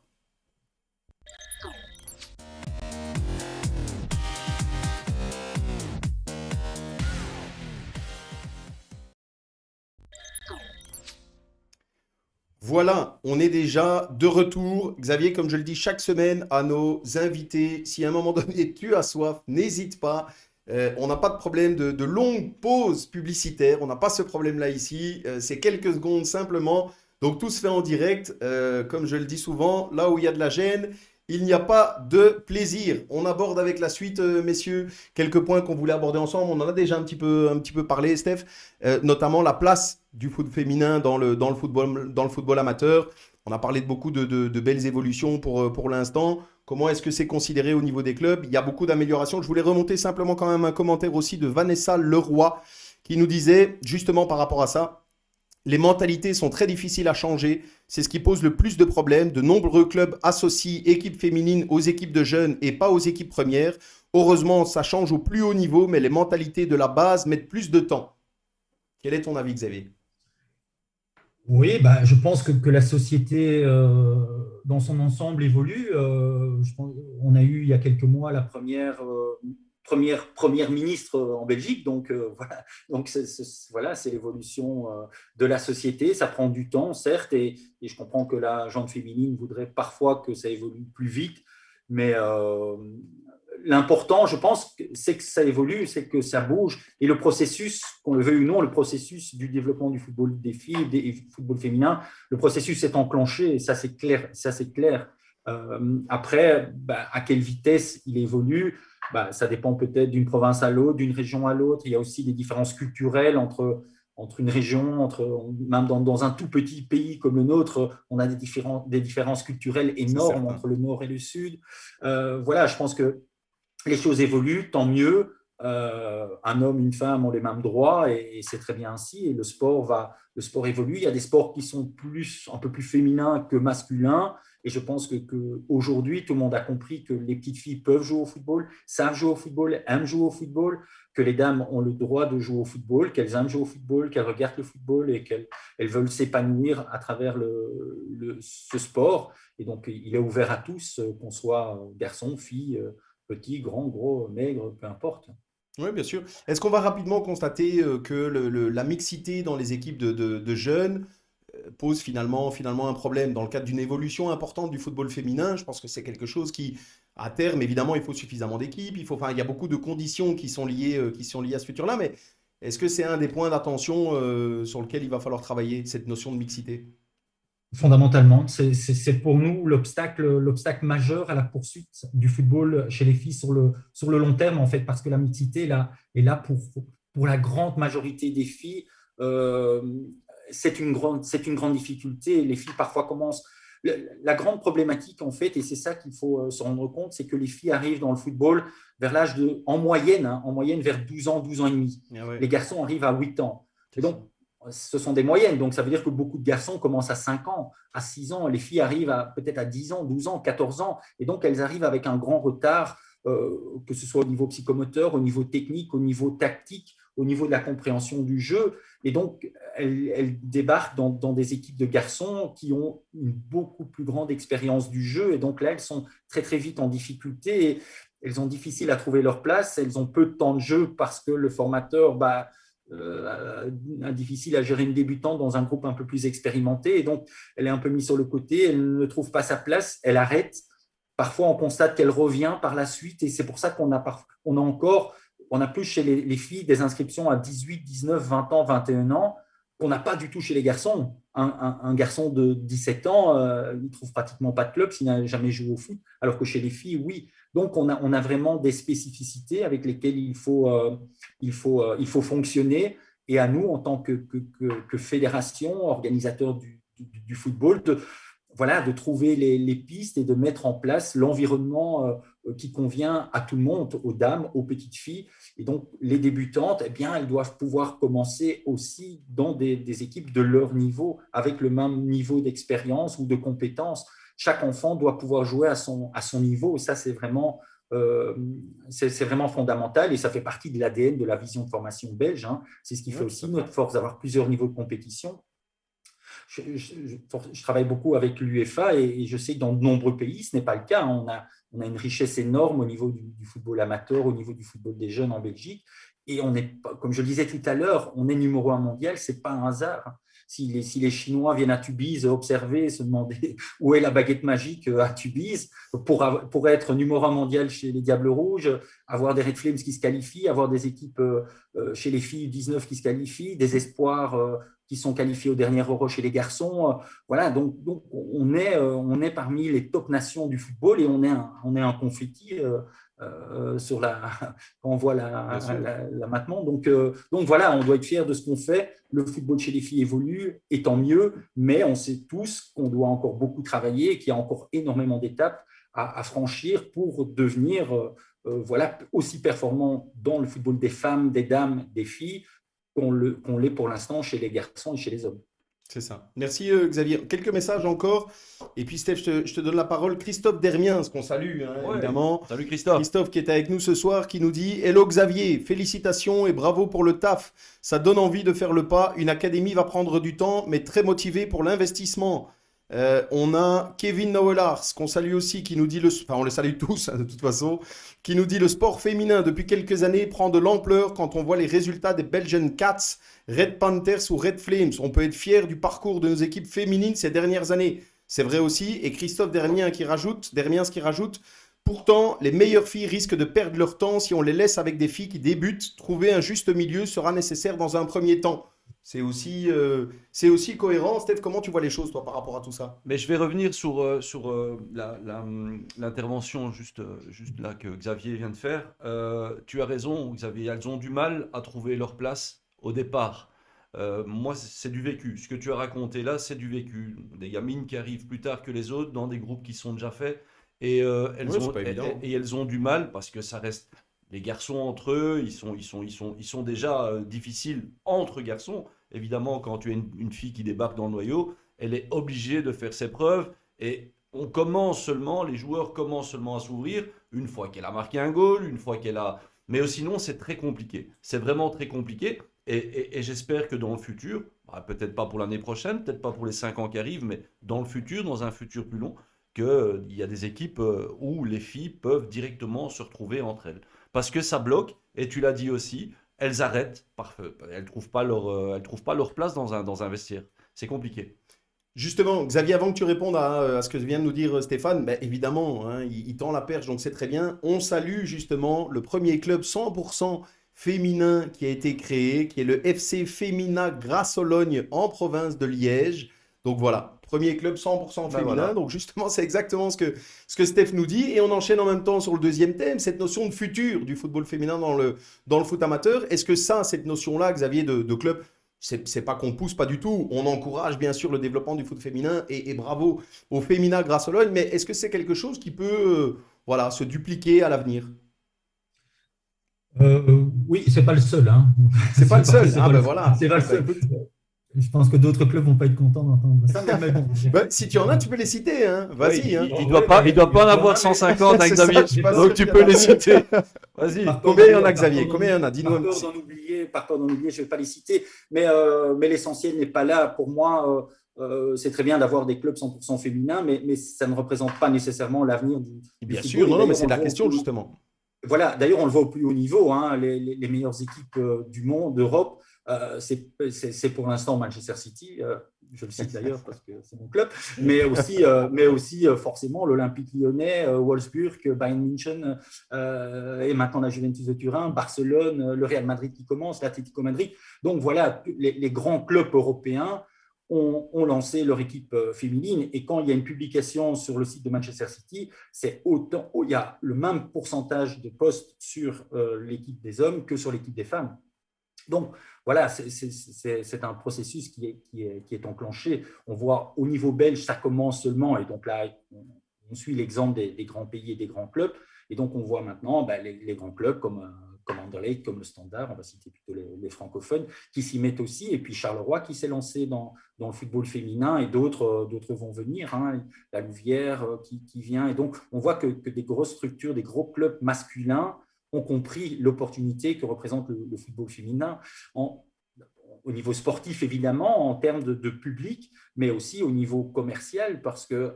Voilà, on est déjà de retour. Xavier, comme je le dis chaque semaine à nos invités, si à un moment donné tu as soif, n'hésite pas. On n'a pas de problème de longues pauses publicitaires. On n'a pas ce problème-là ici. C'est quelques secondes simplement. Donc tout se fait en direct. Comme je le dis souvent, là où il y a de la gêne, il n'y a pas de plaisir. On aborde avec la suite, messieurs, quelques points qu'on voulait aborder ensemble. On en a déjà un petit peu parlé, Steph, notamment la place du foot féminin dans le football amateur. On a parlé de beaucoup de belles évolutions pour l'instant. Comment est-ce que c'est considéré au niveau des clubs? Il y a beaucoup d'améliorations. Je voulais remonter simplement quand même un commentaire aussi de Vanessa Leroy qui nous disait, justement par rapport à ça, Les mentalités sont très difficiles à changer. C'est ce qui pose le plus de problèmes. De nombreux clubs associent équipes féminines aux équipes de jeunes et pas aux équipes premières. Heureusement, ça change au plus haut niveau, mais les mentalités de la base mettent plus de temps. Quel est ton avis, Xavier? Oui, bah, je pense que la société dans son ensemble évolue. On a eu il y a quelques mois la première ministre en Belgique. Donc, voilà, donc voilà, c'est l'évolution de la société. Ça prend du temps, certes, et je comprends que la gente féminine voudrait parfois que ça évolue plus vite, mais l'important, je pense, c'est que ça évolue, c'est que ça bouge. Et le processus, qu'on le veuille ou non, le processus du développement du football des filles et du football féminin, le processus est enclenché, et ça c'est clair. Ça, c'est clair. Après, bah, à quelle vitesse il évolue, bah, ça dépend peut-être d'une province à l'autre, d'une région à l'autre. Il y a aussi des différences culturelles entre une région, même dans un tout petit pays comme le nôtre, on a des différences culturelles C'est énormes certain. entre le nord et le sud. Voilà, je pense que les choses évoluent, tant mieux. Un homme, une femme ont les mêmes droits et c'est très bien ainsi. Et le sport évolue. Il y a des sports qui sont un peu plus féminins que masculins. Et je pense qu'aujourd'hui, tout le monde a compris que les petites filles peuvent jouer au football, savent jouer au football, aiment jouer au football, que les dames ont le droit de jouer au football, qu'elles aiment jouer au football, qu'elles regardent le football et qu'elles veulent s'épanouir à travers ce sport. Et donc, il est ouvert à tous, qu'on soit garçon, fille, petit, grand, gros, maigre, peu importe. Oui, bien sûr. Est-ce qu'on va rapidement constater que la mixité dans les équipes de jeunes pose finalement un problème dans le cadre d'une évolution importante du football féminin? Je pense que c'est quelque chose qui, à terme, évidemment, il faut suffisamment d'équipes, enfin, il y a beaucoup de conditions qui sont liées à ce futur-là, mais est-ce que c'est un des points d'attention sur lequel il va falloir travailler, cette notion de mixité? Fondamentalement, c'est pour nous l'obstacle majeur à la poursuite du football chez les filles sur le long terme, en fait, parce que la mixité est là pour la grande majorité des filles. Euh, c'est une grande difficulté. Les filles, parfois, commencent. La grande problématique, en fait, et c'est ça qu'il faut se rendre compte, c'est que les filles arrivent dans le football vers l'âge en moyenne vers 12 ans, 12 ans et demi. Ah ouais, Les garçons arrivent à 8 ans. Et C'est ça. donc, ce sont des moyennes. Donc, ça veut dire que beaucoup de garçons commencent à 5 ans, à 6 ans. Les filles arrivent peut-être à 10 ans, 12 ans, 14 ans. Et donc, elles arrivent avec un grand retard, que ce soit au niveau psychomoteur, au niveau technique, au niveau tactique, au niveau de la compréhension du jeu. Et donc, elles débarquent dans des équipes de garçons qui ont une beaucoup plus grande expérience du jeu. Et donc là, elles sont très, très vite en difficulté. Et elles ont difficile à trouver leur place. Elles ont peu de temps de jeu parce que le formateur, difficile à gérer une débutante dans un groupe un peu plus expérimenté. Et donc, elle est un peu mise sur le côté, elle ne trouve pas sa place, elle arrête. Parfois, on constate qu'elle revient par la suite. Et c'est pour ça on a plus chez les filles des inscriptions à 18, 19, 20 ans, 21 ans, qu'on n'a pas du tout chez les garçons. Un garçon de 17 ans, il ne trouve pratiquement pas de club s'il n'a jamais joué au foot, alors que chez les filles, oui. Donc, on a vraiment des spécificités avec lesquelles il faut fonctionner. Et à nous, en tant que fédération, organisateur du football, voilà, de trouver les pistes et de mettre en place l'environnement qui convient à tout le monde, aux dames, aux petites filles. Et donc, les débutantes, eh bien, elles doivent pouvoir commencer aussi dans des équipes de leur niveau, avec le même niveau d'expérience ou de compétences. Chaque enfant doit pouvoir jouer à son niveau. Et ça, euh, c'est vraiment fondamental et ça fait partie de l'ADN de la vision de formation belge, hein. C'est ce qui fait ouais, tout aussi à fait. notre force d'avoir plusieurs niveaux de compétition. Je travaille beaucoup avec l'UEFA et je sais que dans de nombreux pays, ce n'est pas le cas. On a une richesse énorme au niveau du football amateur, au niveau du football des jeunes en Belgique. Et on est, comme je le disais tout à l'heure, on est numéro un mondial, ce n'est pas un hasard. Si les Chinois viennent à Tubize observer, se demander où est la baguette magique à Tubize, pour être numéro un mondial chez les Diables Rouges, avoir des Red Flames qui se qualifient, avoir des équipes chez les filles 19 qui se qualifient, des espoirs qui sont qualifiés au dernier Euro chez les garçons. Voilà, donc on est parmi les top nations du football et on est un confetti quand on voit Bien sûr. l'amattement. Donc voilà, on doit être fier de ce qu'on fait. Le football chez les filles évolue, et tant mieux, mais on sait tous qu'on doit encore beaucoup travailler et qu'il y a encore énormément d'étapes à franchir pour devenir voilà, aussi performant dans le football des femmes, des dames, des filles qu'on l'est pour l'instant chez les garçons et chez les hommes. C'est ça. Merci Xavier. Quelques messages encore. Et puis Steph, je te donne la parole. Christophe Dermiens, qu'on salue hein, Ouais. évidemment. Salut Christophe. Christophe qui est avec nous ce soir, qui nous dit Hello Xavier, félicitations et bravo pour le taf. Ça donne envie de faire le pas. Une académie va prendre du temps, mais très motivé pour l'investissement. On a Kevin Noelars, qu'on salue aussi, qui nous dit enfin on les salue tous hein, de toute façon, qui nous dit le sport féminin depuis quelques années prend de l'ampleur quand on voit les résultats des Belgian Cats, Red Panthers ou Red Flames. On peut être fier du parcours de nos équipes féminines ces dernières années. C'est vrai aussi. Et Christophe Dermiens qui rajoute, pourtant, les meilleures filles risquent de perdre leur temps si on les laisse avec des filles qui débutent. Trouver un juste milieu sera nécessaire dans un premier temps. C'est aussi cohérent. Steph, comment tu vois les choses, toi, par rapport à tout ça? Mais je vais revenir sur l'intervention juste là que Xavier vient de faire. Tu as raison, Xavier, elles ont du mal à trouver leur place au départ. Moi, c'est du vécu. Ce que tu as raconté là, c'est du vécu. Des gamines qui arrivent plus tard que les autres dans des groupes qui sont déjà faits et, Ouais, c'est pas évident. elles ont du mal parce que ça reste les garçons entre eux, ils sont déjà difficiles entre garçons. Évidemment, quand tu as une fille qui débarque dans le noyau, elle est obligée de faire ses preuves et les joueurs commencent seulement à s'ouvrir une fois qu'elle a marqué un goal, une fois qu'elle a. Mais sinon, c'est très compliqué. C'est vraiment très compliqué. Et j'espère que dans le futur, peut-être pas pour l'année prochaine, peut-être pas pour les 5 ans qui arrivent, mais dans le futur, dans un futur plus long, qu'il y a des équipes où les filles peuvent directement se retrouver entre elles. Parce que ça bloque, et tu l'as dit aussi, elles arrêtent, elles elles trouvent pas leur place dans un vestiaire. C'est compliqué. Justement, Xavier, avant que tu répondes à ce que vient de nous dire Stéphane, ben, évidemment, hein, il tend la perche, donc c'est très bien. On salue justement le premier club 100% féminin qui a été créé, qui est le FC Femina Grassologne en province de Liège. Donc voilà, premier club 100% Ben féminin. voilà. Donc justement, c'est exactement ce que Steph nous dit. Et on enchaîne en même temps sur le deuxième thème, cette notion de futur du football féminin dans le foot amateur. Est-ce que ça, cette notion-là, Xavier, de club, c'est pas qu'on pousse, pas du tout. On encourage bien sûr le développement du foot féminin et bravo au Femina Grassologne. Mais est-ce que c'est quelque chose qui peut voilà, se dupliquer à l'avenir? Oui, c'est pas le seul. Hein. C'est pas le seul. C'est Ah pas ben le, voilà. c'est pas le Bah, seul. écoute, Je pense que d'autres clubs vont pas être contents d'entendre ça, mais bon. bah, si tu en as, tu peux les citer. Hein. Oui, Vas-y. Hein. il doit pas en avoir 150 avec C'est ça, Xavier, je suis pas donc sûr tu qu'il y peux en a. les citer. Vas-y. Combien il y en a, Xavier? Combien il y en a? Dis-nous Par un peur petit. je ne vais pas les citer, mais l'essentiel n'est pas là. Pour moi, c'est très bien d'avoir des clubs 100% féminins, mais ça ne représente pas nécessairement l'avenir du Bien football. sûr, Et non, mais d'ailleurs, c'est on la le voit question justement. voilà, d'ailleurs, on le voit au plus haut niveau, hein, les meilleures équipes du monde, d'Europe, c'est pour l'instant Manchester City, je le cite d'ailleurs parce que c'est mon club, mais aussi forcément l'Olympique lyonnais, Wolfsburg, Bayern München, et maintenant la Juventus de Turin, Barcelone, le Real Madrid qui commence, l'Atlético Madrid. Donc voilà, les grands clubs européens ont lancé leur équipe féminine. Et quand il y a une publication sur le site de Manchester City, il y a le même pourcentage de postes sur l'équipe des hommes que sur l'équipe des femmes. Donc, voilà, c'est un processus qui est enclenché. On voit au niveau belge, ça commence seulement, et donc là, on suit l'exemple des grands pays et des grands clubs. Et donc, on voit maintenant les grands clubs comme Anderlecht, comme le Standard, on va citer plutôt les francophones, qui s'y mettent aussi. Et puis Charleroi qui s'est lancé dans le football féminin, et d'autres vont venir, hein, la Louvière qui vient. Et donc, on voit que des grosses structures, des gros clubs masculins ont compris l'opportunité que représente le football féminin au niveau sportif, évidemment, en termes de public, mais aussi au niveau commercial, parce que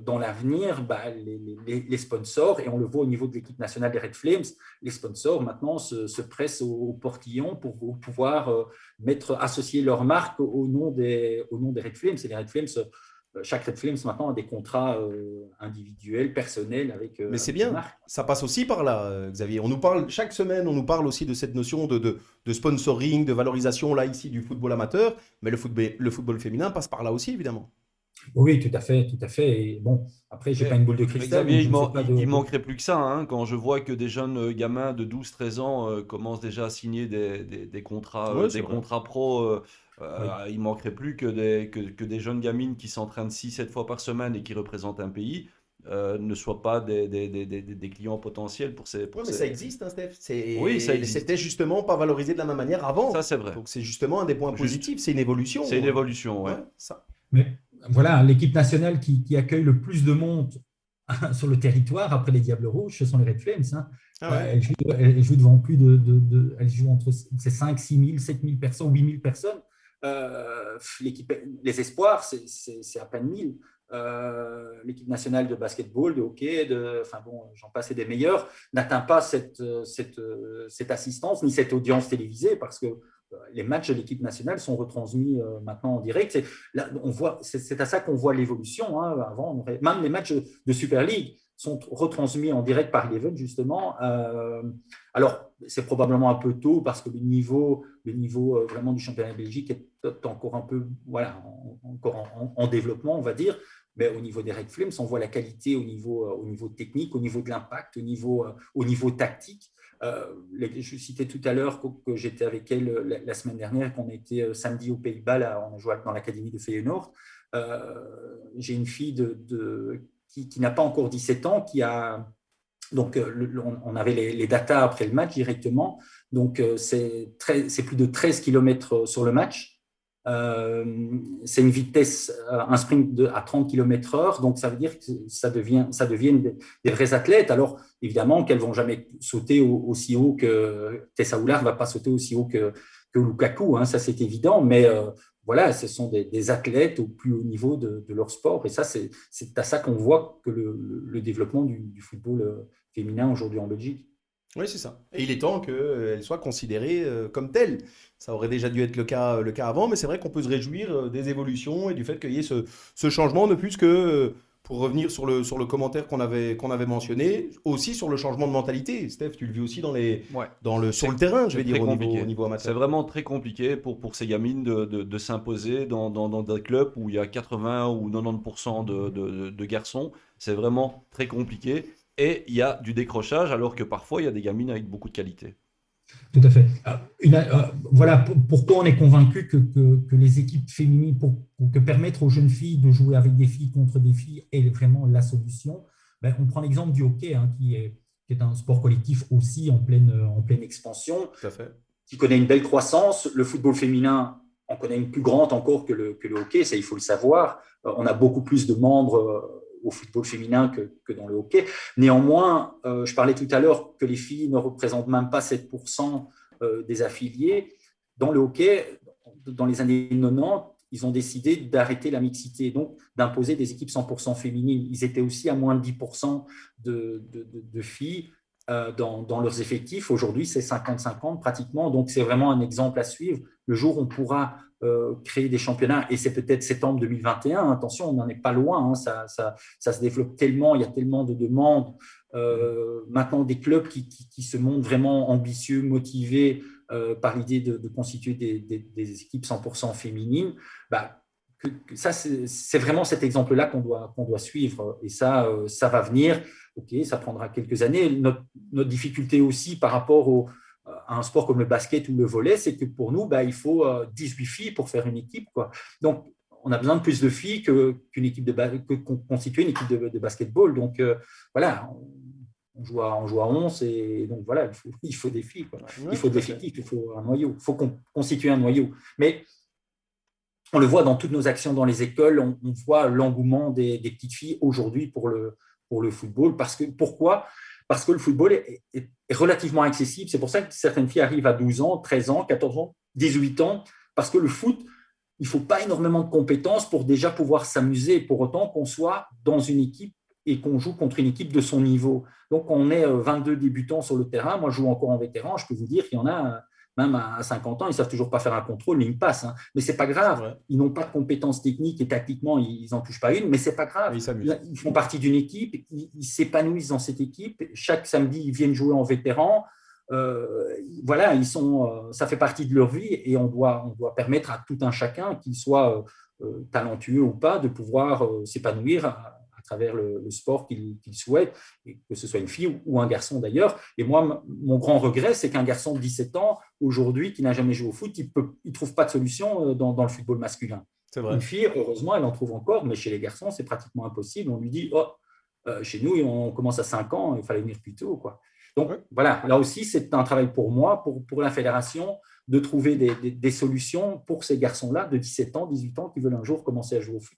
dans l'avenir, les sponsors, et on le voit au niveau de l'équipe nationale des Red Flames, les sponsors maintenant se pressent au portillon pour pouvoir associer leur marque au nom des Red Flames. Et les Red Flames, chaque Red Flames maintenant a des contrats individuels, personnels avec Mais c'est des bien, marques. ça passe aussi par là, Xavier. Chaque semaine, on nous parle aussi de cette notion de sponsoring, de valorisation, là, ici, du football amateur. Mais le football féminin passe par là aussi, évidemment. Oui, tout à fait, tout à fait. Et bon, après, j'ai pas une boule de cristal, Xavier, donc je ne sais pas il manquerait plus que ça, hein, quand je vois que des jeunes gamins de 12-13 ans commencent déjà à signer des contrats, Ouais, c'est vrai. pro. Oui. Il manquerait plus que des jeunes gamines qui s'entraînent 6-7 fois par semaine et qui représentent un pays. ne soient pas des clients potentiels pour ces... Oui, mais ça existe, hein, Steph. Oui, ça existe. C'était justement pas valorisé de la même manière avant. Ça, c'est vrai. Donc c'est justement un des points Juste. positifs, c'est une évolution. C'est une évolution, ouais. Ouais, ça. Mais voilà, l'équipe nationale qui accueille le plus de monde sur le territoire après les Diables Rouges, ce sont les Red Flames. Hein. Ah ouais. Elle joue devant plus elle joue entre 5, 6 000, 7 000 personnes, 8 000 personnes. Les espoirs, c'est à peine 1000. L'équipe nationale de basketball, de hockey, enfin bon, j'en passe et des meilleurs, n'atteint pas cette assistance ni cette audience télévisée parce que les matchs de l'équipe nationale sont retransmis maintenant en direct. C'est à ça qu'on voit l'évolution. Hein. Avant, même les matchs de Super League sont retransmis en direct par Eleven, justement. Alors, c'est probablement un peu tôt parce que le niveau vraiment du championnat de Belgique est encore un peu encore en développement, on va dire. Mais au niveau des Red Flames, on voit la qualité au niveau technique, au niveau de l'impact, au niveau tactique. Je citais tout à l'heure que j'étais avec elle la semaine dernière, qu'on était samedi aux Pays-Bas, on a joué dans l'académie de Feyenoord. J'ai une fille qui n'a pas encore 17 ans, qui a... Donc, on avait les datas après le match directement. Donc, c'est plus de 13 km sur le match. C'est une vitesse, un sprint à 30 km/h, donc ça veut dire que ça deviennent des vrais athlètes. Alors évidemment qu'elles vont jamais sauter aussi haut que Tessa Oulard ne va pas sauter aussi haut que Lukaku, hein, ça c'est évident, mais voilà, ce sont des athlètes au plus haut niveau de leur sport, et ça c'est à ça qu'on voit que le développement du football féminin aujourd'hui en Belgique. Oui, c'est ça. Et il est temps qu'elle soit considérée comme telle. Ça aurait déjà dû être le cas avant, mais c'est vrai qu'on peut se réjouir des évolutions et du fait qu'il y ait ce changement, ne plus que, pour revenir sur le commentaire qu'on avait mentionné, aussi sur le changement de mentalité. Steph, tu le vis aussi Ouais. sur le terrain, je vais dire, au niveau C'est amateur. vraiment très compliqué pour ces gamines de s'imposer dans des clubs où il y a 80 ou 90% de garçons. C'est vraiment très compliqué. Et il y a du décrochage, alors que parfois, il y a des gamines avec beaucoup de qualité. Tout à fait. Voilà pourquoi on est convaincu que les équipes féminines, que permettre aux jeunes filles de jouer avec des filles contre des filles est vraiment la solution. Ben, on prend l'exemple du hockey, hein, qui est un sport collectif aussi en pleine expansion, Tout à fait. qui connaît une belle croissance. Le football féminin en connaît une plus grande encore que le hockey, ça il faut le savoir. On a beaucoup plus de membres au football féminin que dans le hockey. Néanmoins, je parlais tout à l'heure que les filles ne représentent même pas 7% des affiliés. Dans le hockey, dans les années 90, ils ont décidé d'arrêter la mixité, donc d'imposer des équipes 100% féminines. Ils étaient aussi à moins de 10% de filles dans leurs effectifs. Aujourd'hui, c'est 50-50 pratiquement. Donc, c'est vraiment un exemple à suivre. Le jour où on pourra créer des championnats, et c'est peut-être septembre 2021, attention, on n'en est pas loin, hein, ça se développe tellement, il y a tellement de demandes. Maintenant, des clubs qui se montrent vraiment ambitieux, motivés par l'idée de constituer des équipes 100% féminines, ça, c'est vraiment cet exemple-là qu'on doit suivre. Et ça va venir. OK, ça prendra quelques années. Notre difficulté aussi par rapport à un sport comme le basket ou le volley, c'est que pour nous, il faut 18 filles pour faire une équipe, quoi. Donc, on a besoin de plus de filles qu'une équipe qu'on constitue une équipe de basketball. Donc, voilà, on joue à 11 et donc voilà, il faut des filles, quoi. Ouais, Il faut tout des à fait. effectifs, il faut un noyau. Il faut constituer un noyau. Mais on le voit dans toutes nos actions dans les écoles, on voit l'engouement des petites filles aujourd'hui pour le football. Pourquoi ? Parce que le football est relativement accessible. C'est pour ça que certaines filles arrivent à 12 ans, 13 ans, 14 ans, 18 ans, parce que le foot, il ne faut pas énormément de compétences pour déjà pouvoir s'amuser, pour autant qu'on soit dans une équipe et qu'on joue contre une équipe de son niveau. Donc, on est 22 débutants sur le terrain. Moi, je joue encore en vétéran. Je peux vous dire qu'il y en a, même à 50 ans, ils ne savent toujours pas faire un contrôle, mais ils passent. Hein. Mais ce n'est pas grave. Ils n'ont pas de compétences techniques et tactiquement, ils n'en touchent pas une, mais ce n'est pas grave. Ils font partie d'une équipe, ils s'épanouissent dans cette équipe. Chaque samedi, ils viennent jouer en vétéran. Voilà, ça fait partie de leur vie et on doit permettre à tout un chacun, qu'il soit talentueux ou pas, de pouvoir s'épanouir à travers le sport qu'il souhaite, et que ce soit une fille ou un garçon d'ailleurs. Et moi, mon grand regret, c'est qu'un garçon de 17 ans, aujourd'hui, qui n'a jamais joué au foot, il ne trouve pas de solution dans le football masculin. C'est vrai. Une fille, heureusement, elle en trouve encore, mais chez les garçons, c'est pratiquement impossible. On lui dit « Oh, Chez nous, on commence à 5 ans, il fallait venir plus tôt, quoi. Donc, Ouais. voilà, là aussi, c'est un travail pour moi, pour la fédération, de trouver des solutions pour ces garçons-là de 17 ans, 18 ans qui veulent un jour commencer à jouer au foot.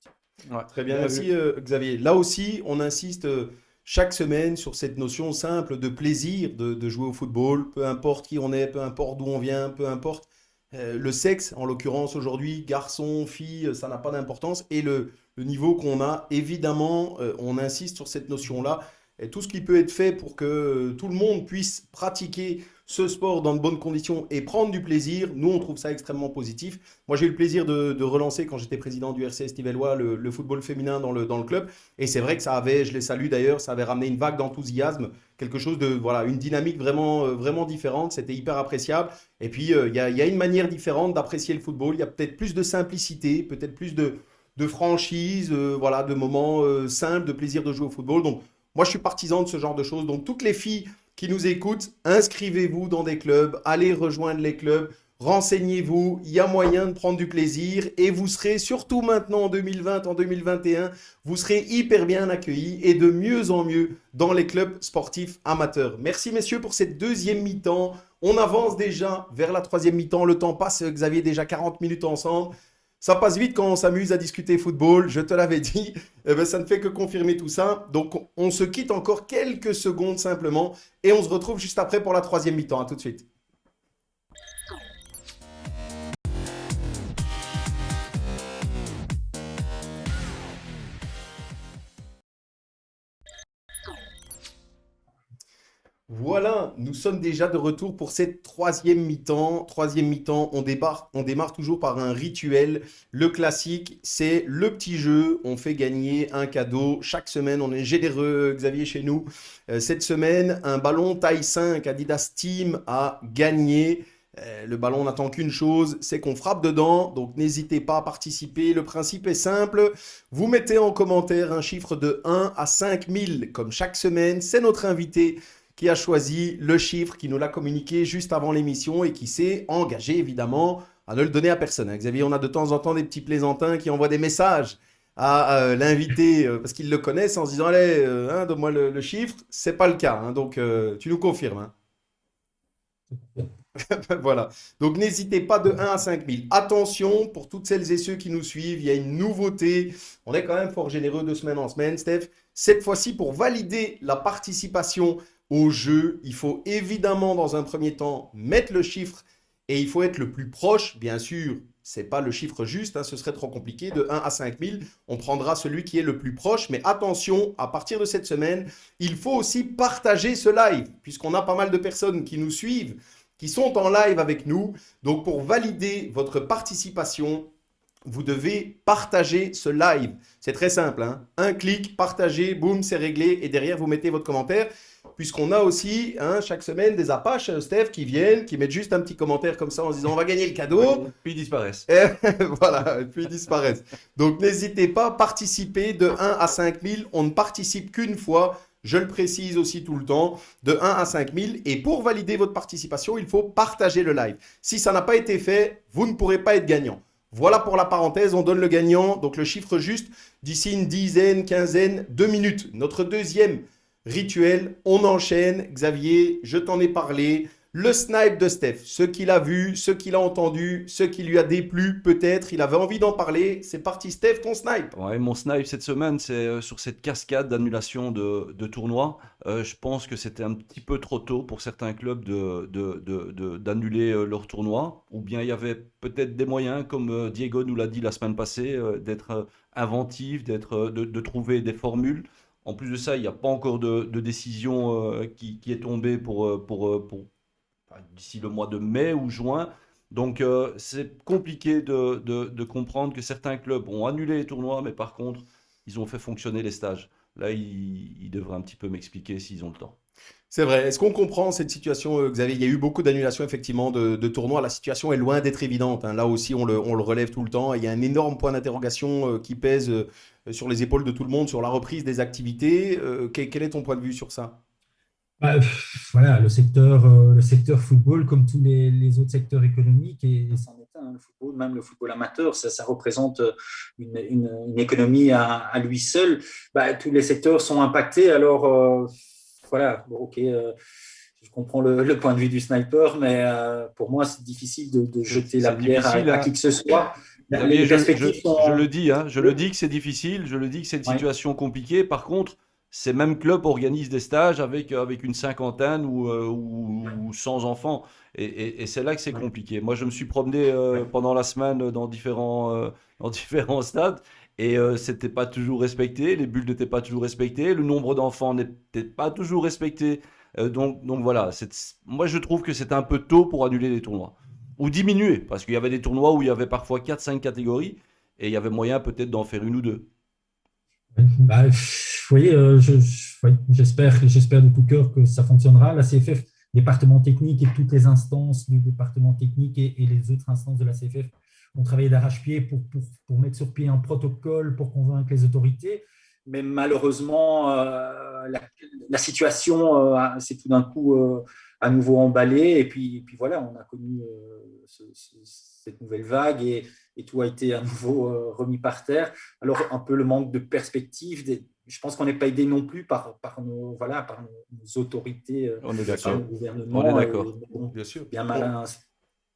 Ouais. Très bien, merci Xavier. Là aussi, on insiste chaque semaine sur cette notion simple de plaisir de jouer au football, peu importe qui on est, peu importe d'où on vient, peu importe le sexe, en l'occurrence aujourd'hui, garçon, fille, ça n'a pas d'importance. Et le niveau qu'on a, évidemment, on insiste sur cette notion-là. Et tout ce qui peut être fait pour que tout le monde puisse pratiquer ce sport dans de bonnes conditions et prendre du plaisir, nous, on trouve ça extrêmement positif. Moi, j'ai eu le plaisir de relancer, quand j'étais président du RCS Nivellois, le football féminin dans le club. Et c'est vrai que ça avait, je les salue d'ailleurs, ça avait ramené une vague d'enthousiasme, quelque chose de, voilà, une dynamique vraiment, vraiment différente. C'était hyper appréciable. Et puis, il y a une manière différente d'apprécier le football. Il y a peut-être plus de simplicité, peut-être plus de franchise, voilà, de moments simples, de plaisir de jouer au football. Donc, moi, je suis partisan de ce genre de choses. Donc, toutes les filles qui nous écoutent, inscrivez-vous dans des clubs, allez rejoindre les clubs, renseignez-vous, il y a moyen de prendre du plaisir et vous serez, surtout maintenant en 2020, en 2021, vous serez hyper bien accueillis et de mieux en mieux dans les clubs sportifs amateurs. Merci messieurs pour cette deuxième mi-temps. On avance déjà vers la troisième mi-temps. Le temps passe, Xavier, déjà 40 minutes ensemble. Ça passe vite quand on s'amuse à discuter football, je te l'avais dit. Eh ben, ça ne fait que confirmer tout ça. Donc, on se quitte encore quelques secondes simplement et on se retrouve juste après pour la troisième mi-temps. À tout de suite. Voilà, nous sommes déjà de retour pour cette troisième mi-temps. Troisième mi-temps, on démarre toujours par un rituel. Le classique, c'est le petit jeu. On fait gagner un cadeau. Chaque semaine, on est généreux, Xavier, chez nous. Cette semaine, un ballon taille 5 Adidas Team a gagné. Le ballon n'attend qu'une chose, c'est qu'on frappe dedans. Donc n'hésitez pas à participer. Le principe est simple. Vous mettez en commentaire un chiffre de 1 à 5000 comme chaque semaine. C'est notre invité qui a choisi le chiffre, qui nous l'a communiqué juste avant l'émission et qui s'est engagé évidemment à ne le donner à personne. Hein. Xavier, on a de temps en temps des petits plaisantins qui envoient des messages à l'invité parce qu'ils le connaissent en se disant allez, donne-moi le chiffre. C'est pas le cas, hein. Donc tu nous confirmes. Hein. Voilà. Donc n'hésitez pas de 1 à 5000. Attention, pour toutes celles et ceux qui nous suivent, il y a une nouveauté. On est quand même fort généreux de semaine en semaine, Steph. Cette fois-ci, pour valider la participation au jeu, il faut évidemment dans un premier temps mettre le chiffre et il faut être le plus proche. Bien sûr, ce n'est pas le chiffre juste, hein, ce serait trop compliqué. De 1 à 5000, on prendra celui qui est le plus proche. Mais attention, à partir de cette semaine, il faut aussi partager ce live puisqu'on a pas mal de personnes qui nous suivent, qui sont en live avec nous. Donc, pour valider votre participation, vous devez partager ce live. C'est très simple, hein. Un clic, partager, boum, c'est réglé. Et derrière, vous mettez votre commentaire. Puisqu'on a aussi chaque semaine des Apaches, Steph, qui viennent, qui mettent juste un petit commentaire comme ça en se disant on va gagner le cadeau. Puis ils disparaissent. Et voilà, et puis ils disparaissent. Donc n'hésitez pas à participer de 1 à 5000. On ne participe qu'une fois. Je le précise aussi tout le temps, de 1 à 5000. Et pour valider votre participation, il faut partager le live. Si ça n'a pas été fait, vous ne pourrez pas être gagnant. Voilà pour la parenthèse, on donne le gagnant, donc le chiffre juste, d'ici une dizaine, quinzaine, 2 minutes. Notre deuxième rituel, on enchaîne. Xavier, je t'en ai parlé. Le snipe de Steph, ce qu'il a vu, ce qu'il a entendu, ce qui lui a déplu, peut-être, il avait envie d'en parler. C'est parti, Steph, ton snipe. Ouais, mon snipe cette semaine, c'est sur cette cascade d'annulation de tournois. Je pense que c'était un petit peu trop tôt pour certains clubs d'annuler leur tournoi. Ou bien il y avait peut-être des moyens, comme Diego nous l'a dit la semaine passée, d'être inventif, de trouver des formules. En plus de ça, il n'y a pas encore de décision qui est tombée enfin, d'ici le mois de mai ou juin. Donc, c'est compliqué de comprendre que certains clubs ont annulé les tournois, mais par contre, ils ont fait fonctionner les stages. Là, ils devraient un petit peu m'expliquer s'ils ont le temps. C'est vrai. Est-ce qu'on comprend cette situation, Xavier? Il y a eu beaucoup d'annulations, effectivement, de tournois. La situation est loin d'être évidente, hein. Là aussi, on le relève tout le temps. Il y a un énorme point d'interrogation qui pèse sur les épaules de tout le monde sur la reprise des activités. Quel est ton point de vue sur ça? Voilà, le secteur football, comme tous les autres secteurs économiques, et c'en est un, le football, même le football amateur, ça représente une économie à lui seul. Tous les secteurs sont impactés. Alors, voilà, bon, ok, je comprends le point de vue du sniper, mais pour moi, c'est difficile de jeter la C'est pierre difficile, à qui hein. que ce soit. Xavier, Les perspectives je sont. le dis, hein, je le dis que c'est difficile, je le dis que c'est une Ouais, situation compliquée. Par contre, ces mêmes clubs organisent des stages avec une cinquantaine ou 100 enfants. Et c'est là que c'est ouais, compliqué. Moi, je me suis promené ouais. pendant la semaine dans différents stades et c'était pas toujours respecté. Les bulles n'étaient pas toujours respectées. Le nombre d'enfants n'était pas toujours respecté. Donc voilà, moi je trouve que c'est un peu tôt pour annuler les tournois ou diminuer, parce qu'il y avait des tournois où il y avait parfois 4 5 catégories, et il y avait moyen peut-être d'en faire une ou deux. Vous voyez, ouais, j'espère de tout cœur que ça fonctionnera. La CFF, département technique et toutes les instances du département technique et les autres instances de la CFF ont travaillé d'arrache-pied pour mettre sur pied un protocole pour convaincre les autorités. Mais malheureusement, la situation s'est tout d'un coup à nouveau emballée. Et puis voilà, on a connu cette nouvelle vague et tout a été à nouveau remis par terre. Alors, un peu le manque de perspective. Je pense qu'on n'est pas aidé non plus par nos autorités, On est Bien par sûr, le d'accord. On est gouvernement. Et d'accord. bon, bien sûr. bien On- malin,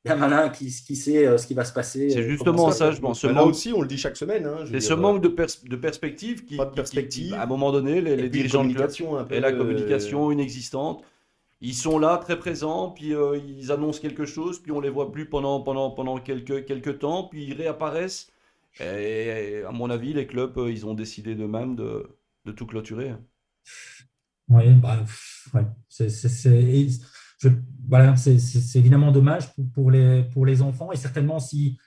bien malin qui sait ce qui va se passer, C'est comment Tout justement ça à va ça, fait. je pense. évoluer. Là aussi, on le dit chaque semaine, hein, je veux C'est ce dire, manque de perspective pas de à un perspective. moment donné, Et les puis une dirigeants de club communication un peu. et la communication inexistante, ils sont là, très présents, puis ils annoncent quelque chose, puis on les voit plus pendant quelques temps, puis ils réapparaissent. Et à mon avis, les clubs, ils ont décidé d'eux-mêmes de tout clôturer, hein. Ouais, ouais. Je- voilà, c'est évidemment dommage pour les enfants et certainement si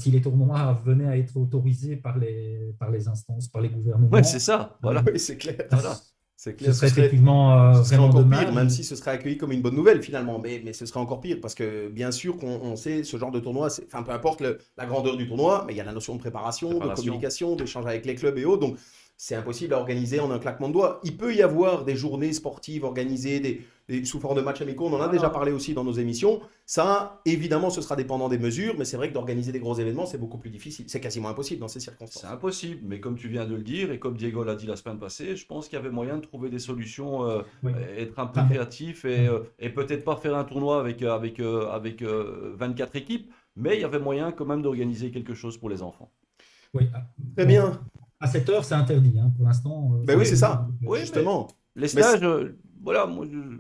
les tournois venaient à être autorisés par les instances, par les Ouais, c'est gouvernements, ça, euh, voilà. Oui, c'est clair. Voilà. C'est ce clair. serait effectivement Ce serait vraiment encore pire, dommage. même si ce serait accueilli comme une bonne nouvelle finalement. Mais ce serait encore pire parce que bien sûr qu'on sait ce genre de tournoi, enfin peu importe la grandeur du tournoi, mais il y a la notion de préparation, de Préparation. communication, d'échange avec les clubs et autres. Donc c'est impossible à organiser en un claquement de doigts. Il peut y avoir des journées sportives organisées, sous forme de matchs amicaux. On en a déjà Voilà. parlé aussi dans nos émissions. Ça, évidemment, ce sera dépendant des mesures, mais c'est vrai que d'organiser des gros événements, c'est beaucoup plus difficile. C'est quasiment impossible dans ces C'est circonstances. impossible, mais comme tu viens de le dire, et comme Diego l'a dit la semaine passée, je pense qu'il y avait moyen de trouver des solutions, Oui. être un peu Enfin, créatif et peut-être pas faire un tournoi avec 24 équipes, mais il y avait moyen quand même d'organiser quelque chose pour les enfants. oui. Très Bon, bien. à cette heure, c'est interdit, hein. Pour l'instant, Ben c'est oui, c'est Oui, interdit. ça. Donc, oui, mais Justement. les Mais stages, voilà,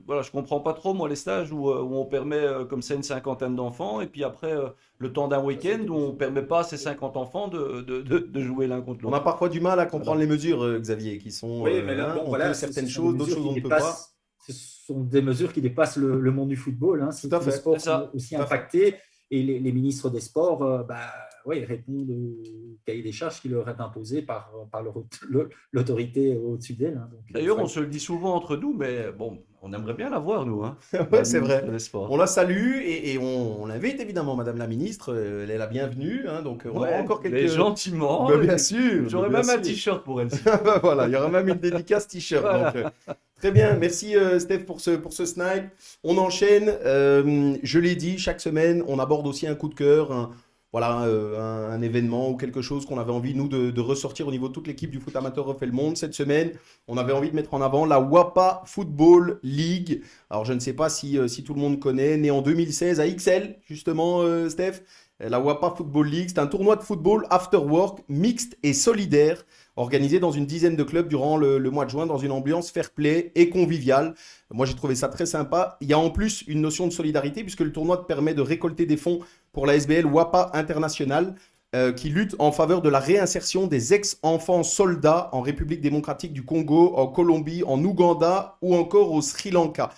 voilà, je comprends pas trop, moi, les stages où on permet comme ça une cinquantaine d'enfants, et puis après, le temps d'un week-end où on permet pas à ces 50 enfants de jouer l'un contre on a l'autre. parfois du mal à comprendre Voilà. les mesures, Xavier, qui sont, oui, mais là, hein, bon, on peut voilà, ce certaines sont des choses, d'autres mesures choses qui on ne peut pas. dépassent, ce sont des mesures qui dépassent le monde du football, hein. Tout C'est à tous les fait, C'est sports sont ça. aussi tout à fait. impactés et les ministres des sports, ouais, répondent au cahier des charges qui leur est imposé par l'autorité au-dessus d'elle, hein. Donc, D'ailleurs, on ouais. se le dit souvent entre nous, mais bon, on aimerait bien la voir, nous, hein, Ouais, la c'est ministre vrai. des On Sports. la salue et on l'invite évidemment, Madame la Ministre. Elle est la bienvenue, hein, donc on aura Ouais, encore mais quelques. gentiment. Ben, bien sûr, ben, J'aurais bien même un sûr. t-shirt pour elle, s'il faut. Ben, voilà, il y aura même une dédicace t-shirt. Donc, Voilà. très bien, merci Steph pour ce snipe. On enchaîne. Je l'ai dit, chaque semaine, on aborde aussi un coup de cœur, voilà, un événement ou quelque chose qu'on avait envie, nous, de ressortir au niveau de toute l'équipe du foot amateur refait le monde. Cette semaine, on avait envie de mettre en avant la WAPA Football League. Alors, je ne sais pas si tout le monde connaît, né en 2016 à XL, justement, Steph. La WAPA Football League, c'est un tournoi de football after work mixte et solidaire organisé dans une dizaine de clubs durant le mois de juin dans une ambiance fair play et conviviale. Moi, j'ai trouvé ça très sympa. Il y a en plus une notion de solidarité puisque le tournoi te permet de récolter des fonds pour la SBL WAPA International qui lutte en faveur de la réinsertion des ex-enfants soldats en République démocratique du Congo, en Colombie, en Ouganda ou encore au Sri Lanka.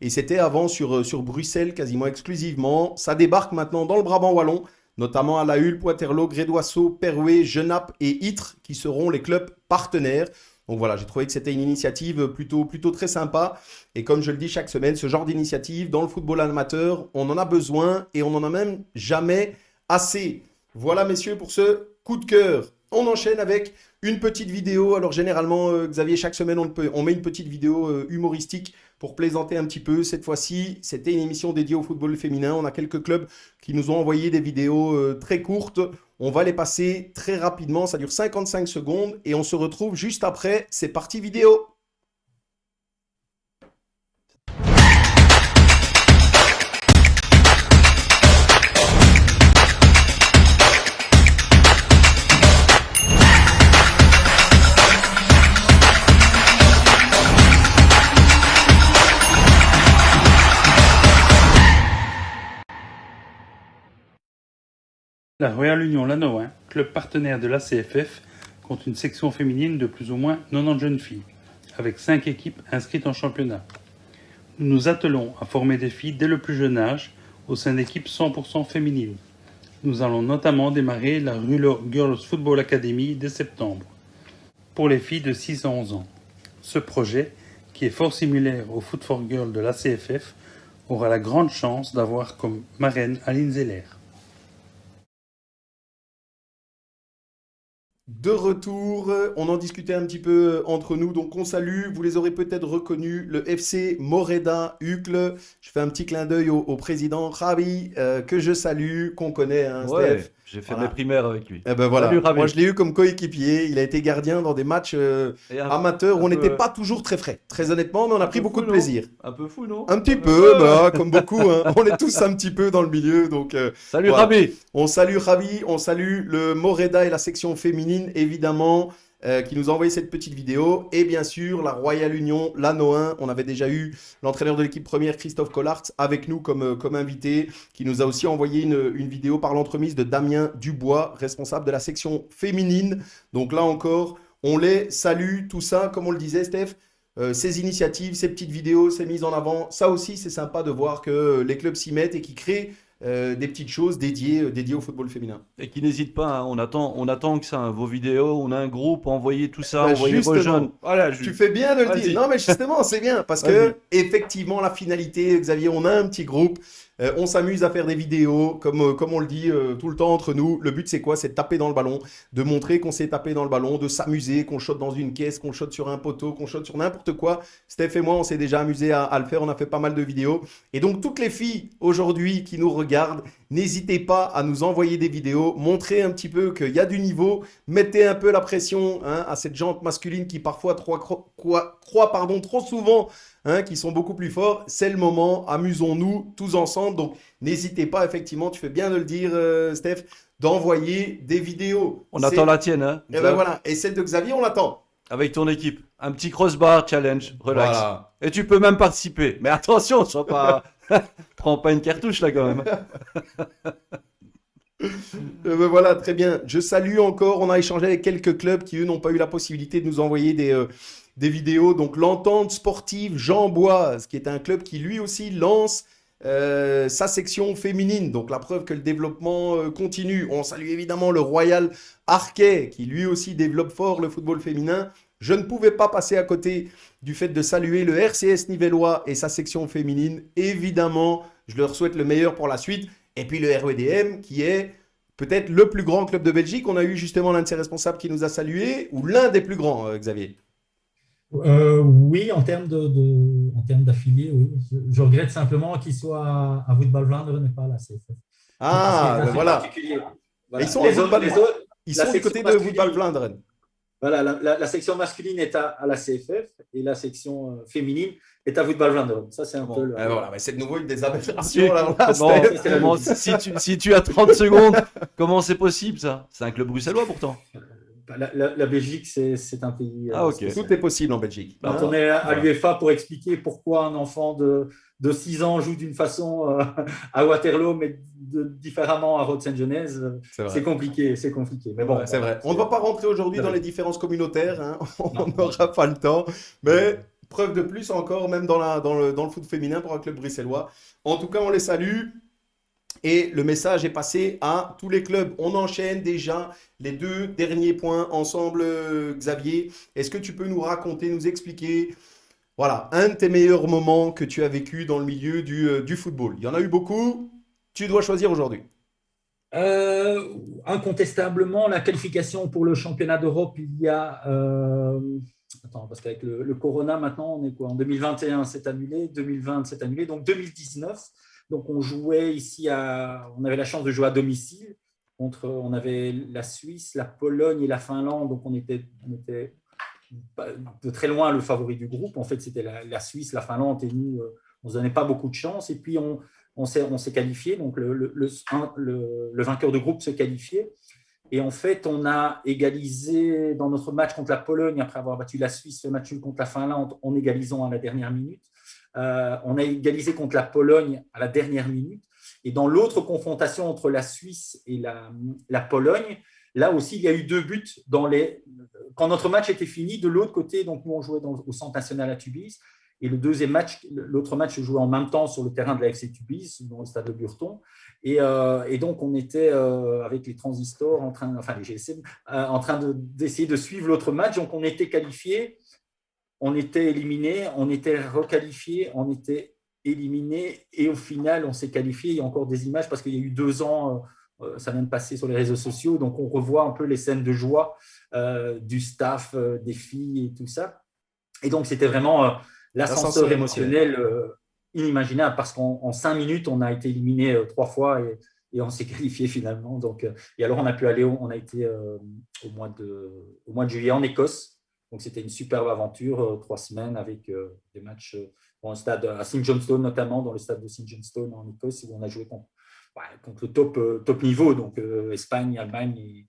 Et c'était avant sur Bruxelles quasiment exclusivement. Ça débarque maintenant dans le Brabant wallon, notamment à La Hulpe, Waterloo, Grédoisseau, Perouet, Genappe et Ytre, qui seront les clubs partenaires. Donc voilà, j'ai trouvé que c'était une initiative plutôt très sympa. Et comme je le dis chaque semaine, ce genre d'initiative dans le football amateur, on en a besoin et on en a même jamais assez. Voilà messieurs pour ce coup de cœur. On enchaîne avec une petite vidéo. Alors généralement, Xavier, chaque semaine, on met une petite vidéo humoristique pour plaisanter un petit peu. Cette fois-ci, c'était une émission dédiée au football féminin. On a quelques clubs qui nous ont envoyé des vidéos très courtes. On va les passer très rapidement. Ça dure 55 secondes et on se retrouve juste après. C'est parti vidéo. La Royale Union Lannoy, club partenaire de l'ACFF, compte une section féminine de plus ou moins 90 jeunes filles, avec 5 équipes inscrites en championnat. Nous nous attelons à former des filles dès le plus jeune âge au sein d'équipes 100% féminines. Nous allons notamment démarrer la Rulo Girls Football Academy dès septembre, pour les filles de 6 à 11 ans. Ce projet, qui est fort similaire au Foot for Girls de l'ACFF, aura la grande chance d'avoir comme marraine Aline Zeller. De retour, on en discutait un petit peu entre nous, donc on salue, vous les aurez peut-être reconnus, le FC Moreda Uccle. Je fais un petit clin d'œil au président Ravi, que je salue, qu'on connaît, hein, Ouais, Steph. j'ai fait Voilà. mes primaires avec lui. Eh ben voilà, Salut, Ravi. moi je l'ai eu comme coéquipier, il a été gardien dans des matchs Et amateurs où on un peu- n'était pas toujours très frais, très honnêtement, mais on a pris peu beaucoup fou, de non plaisir. Un peu fou, non? Un petit peu, bah, comme beaucoup, hein. On est tous un petit peu dans le milieu, donc Salut, voilà. Ravi. On salue Ravi, on salue le Moreda et la section féminine, évidemment, qui nous a envoyé cette petite vidéo. Et bien sûr, la Royale Union, l'Anno 1. On avait déjà eu l'entraîneur de l'équipe première, Christophe Collartz, avec nous comme invité, qui nous a aussi envoyé une vidéo par l'entremise de Damien Dubois, responsable de la section féminine. Donc là encore, on les salue, tout ça, comme on le disait, Steph. Ces initiatives, ces petites vidéos, ces mises en avant, ça aussi, c'est sympa de voir que les clubs s'y mettent et qui créent des petites choses dédiées au football féminin. Et qui n'hésite pas, hein, on attend que ça, hein, vos vidéos, on a un groupe, envoyez tout ça, Bah, envoyez vos justement. jeunes. Voilà, Tu fais bien de le Vas-y. dire. Non, mais justement, c'est bien parce que Vas-y. effectivement, la finalité, Xavier, on a un petit groupe. On s'amuse à faire des vidéos, comme on le dit tout le temps entre nous. Le but, c'est quoi? C'est de taper dans le ballon, de montrer qu'on s'est tapé dans le ballon, de s'amuser, qu'on shot dans une caisse, qu'on shot sur un poteau, qu'on shot sur n'importe quoi. Steph et moi, on s'est déjà amusé à le faire. On a fait pas mal de vidéos. Et donc, toutes les filles aujourd'hui qui nous regardent, n'hésitez pas à nous envoyer des vidéos, montrer un petit peu qu'il y a du niveau, mettez un peu la pression, hein, à cette jante masculine qui parfois croit trop souvent, hein, qui sont beaucoup plus forts. C'est le moment, amusons-nous tous ensemble. Donc n'hésitez pas, effectivement, tu fais bien de le dire, Steph, d'envoyer des vidéos. On attend la tienne, hein, Et ben voilà, et celle de Xavier, on l'attend. avec ton équipe. Un petit crossbar challenge, relax. Voilà. Et tu peux même participer. Mais attention, sois pas... Prends pas une cartouche là quand même. Ben voilà, très bien. Je salue encore. On a échangé avec quelques clubs qui, eux, n'ont pas eu la possibilité de nous envoyer des vidéos. Donc, l'Entente sportive Jean-Boise, qui est un club qui, lui aussi, lance sa section féminine. Donc, la preuve que le développement continue. On salue évidemment le Royal Arquet, qui, lui aussi, développe fort le football féminin. Je ne pouvais pas passer à côté du fait de saluer le RCS Nivellois et sa section féminine. Évidemment, je leur souhaite le meilleur pour la suite. Et puis le REDM, qui est peut-être le plus grand club de Belgique. On a eu justement l'un de ses responsables qui nous a salué, ou l'un des plus grands, Xavier. Oui, en termes d'affiliés, oui. Je regrette simplement qu'ils soient à Woodball-Vlaanderen et pas à la CFF. Ah, ben voilà. Voilà. Ils sont Les à autres- les autres- Ils la sont du section côté de masculine- Woodball-Vlaanderen. Voilà, la section masculine est à la CFF et la section féminine est à Woodball-Vlaanderen. Ça, c'est un peu le... Voilà, mais c'est de nouveau une des aberrations. Comment- Steph. si tu as 30 secondes, comment c'est possible ça? C'est un club bruxellois pourtant. La Belgique, c'est un pays... Ah, ok. spécial. Tout est possible en Belgique. Quand Hein. on est à l'UEFA pour expliquer pourquoi un enfant de 6 ans joue d'une façon à Waterloo, mais différemment à Rode Saint-Genèse, C'est vrai. c'est compliqué. Mais bon, Ouais, c'est vrai. On ne va pas rentrer aujourd'hui dans les différences communautaires. Hein. On Non. n'aura pas le temps. Mais preuve de plus encore, même dans le foot féminin pour un club bruxellois. En tout cas, on les salue. Et le message est passé à tous les clubs. On enchaîne déjà les 2 derniers points ensemble, Xavier. Est-ce que tu peux nous raconter, nous expliquer, voilà, un de tes meilleurs moments que tu as vécu dans le milieu du football? Il y en a eu beaucoup. Tu dois choisir aujourd'hui. Incontestablement, la qualification pour le championnat d'Europe il y a Attends, parce qu'avec le Corona, maintenant, on est quoi? En 2021, c'est annulé. 2020, c'est annulé. Donc, 2019, donc on jouait ici on avait la chance de jouer à domicile. On avait la Suisse, la Pologne et la Finlande. Donc, on était de très loin le favori du groupe. En fait, c'était la Suisse, la Finlande et nous, on ne se donnait pas beaucoup de chance. Et puis, on s'est qualifié. Donc, le vainqueur de groupe se qualifiait. Et en fait, on a égalisé dans notre match contre la Pologne, après avoir battu la Suisse, le match nul contre la Finlande, en égalisant à la dernière minute. On a égalisé contre la Pologne à la dernière minute. Et dans l'autre confrontation entre la Suisse et la Pologne, là aussi, il y a eu 2 buts quand notre match était fini. De l'autre côté, donc nous, on jouait au Centre national à Tubize. Et l'autre match se jouait en même temps sur le terrain de la FC Tubize, dans le stade de Burton. Et donc, on était avec les transistors, les GSM, en train d'essayer de suivre l'autre match. Donc, on était qualifiés, on était éliminés, on était requalifiés, on était éliminés. Et au final, on s'est qualifiés. Il y a encore des images parce qu'il y a eu 2 ans, ça vient de passer sur les réseaux sociaux. Donc, on revoit un peu les scènes de joie du staff, des filles et tout ça. Et donc, c'était vraiment l'ascenseur émotionnel inimaginable parce qu'en 5 minutes, on a été éliminé 3 fois et on s'est qualifié finalement. Donc, et alors, on a été au mois de juillet en Écosse. Donc, c'était une superbe aventure, 3 semaines avec des matchs dans le stade à St Johnstone, notamment dans le stade de St Johnstone en Écosse, où on a joué contre le top niveau, donc Espagne, Allemagne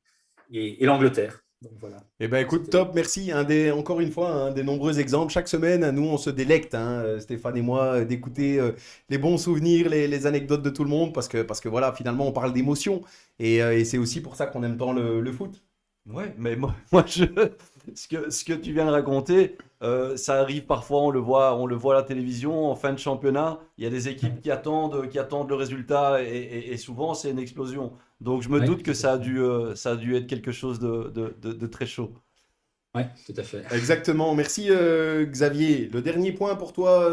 et l'Angleterre. Donc, voilà. Eh ben écoute, top, merci. Encore une fois, un des nombreux exemples. Chaque semaine, nous, on se délecte, Stéphane et moi, d'écouter les bons souvenirs, les anecdotes de tout le monde, parce que voilà, finalement, on parle d'émotion. Et c'est aussi pour ça qu'on aime tant le foot. Ouais, mais ce que tu viens de raconter, ça arrive parfois, on le voit à la télévision, en fin de championnat, il y a des équipes qui attendent le résultat et souvent c'est une explosion. Donc je me doute que ça a dû être quelque chose de très chaud. Oui, tout à fait. Exactement. Merci Xavier. Le dernier point pour toi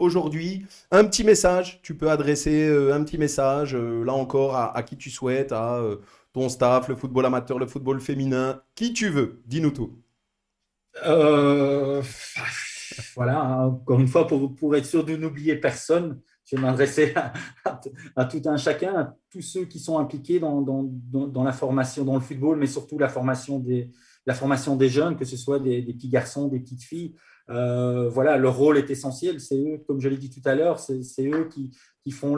aujourd'hui, un petit message. Tu peux adresser un petit message, là encore, à qui tu souhaites, à ton staff, le football amateur, le football féminin, qui tu veux. Dis-nous tout. Euh, voilà, encore une fois, pour être sûr de n'oublier personne, je vais m'adresser à tout un chacun, à tous ceux qui sont impliqués dans la formation, dans le football, mais surtout la formation des jeunes, que ce soit des petits garçons, des petites filles. Voilà, leur rôle est essentiel. C'est eux, comme je l'ai dit tout à l'heure, c'est eux qui font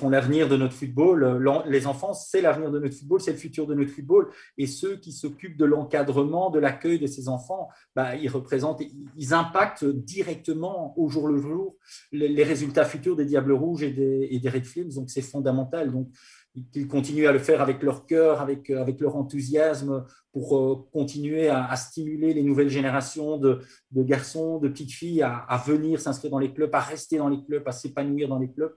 l'avenir de notre football. Les enfants, c'est l'avenir de notre football, c'est le futur de notre football. Et ceux qui s'occupent de l'encadrement, de l'accueil de ces enfants, ils impactent directement au jour le jour les résultats futurs des Diables Rouges et des Red Flames. Donc, c'est fondamental. Donc, qu'ils continuent à le faire avec leur cœur, avec leur enthousiasme, pour continuer à stimuler les nouvelles générations de garçons, de petites filles à venir s'inscrire dans les clubs, à rester dans les clubs, à s'épanouir dans les clubs.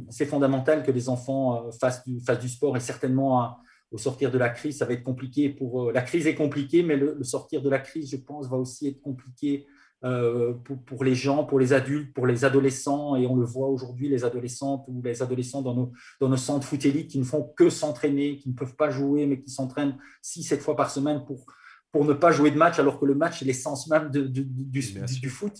C'est fondamental que les enfants fassent du sport et certainement au sortir de la crise, ça va être compliqué. La crise est compliquée, mais le sortir de la crise, je pense, va aussi être compliqué pour les gens, pour les adultes, pour les adolescents. Et on le voit aujourd'hui, les adolescentes ou les adolescents dans nos centres foot élite qui ne font que s'entraîner, qui ne peuvent pas jouer, mais qui s'entraînent 6-7 fois par semaine pour ne pas jouer de match, alors que le match est l'essence même du foot.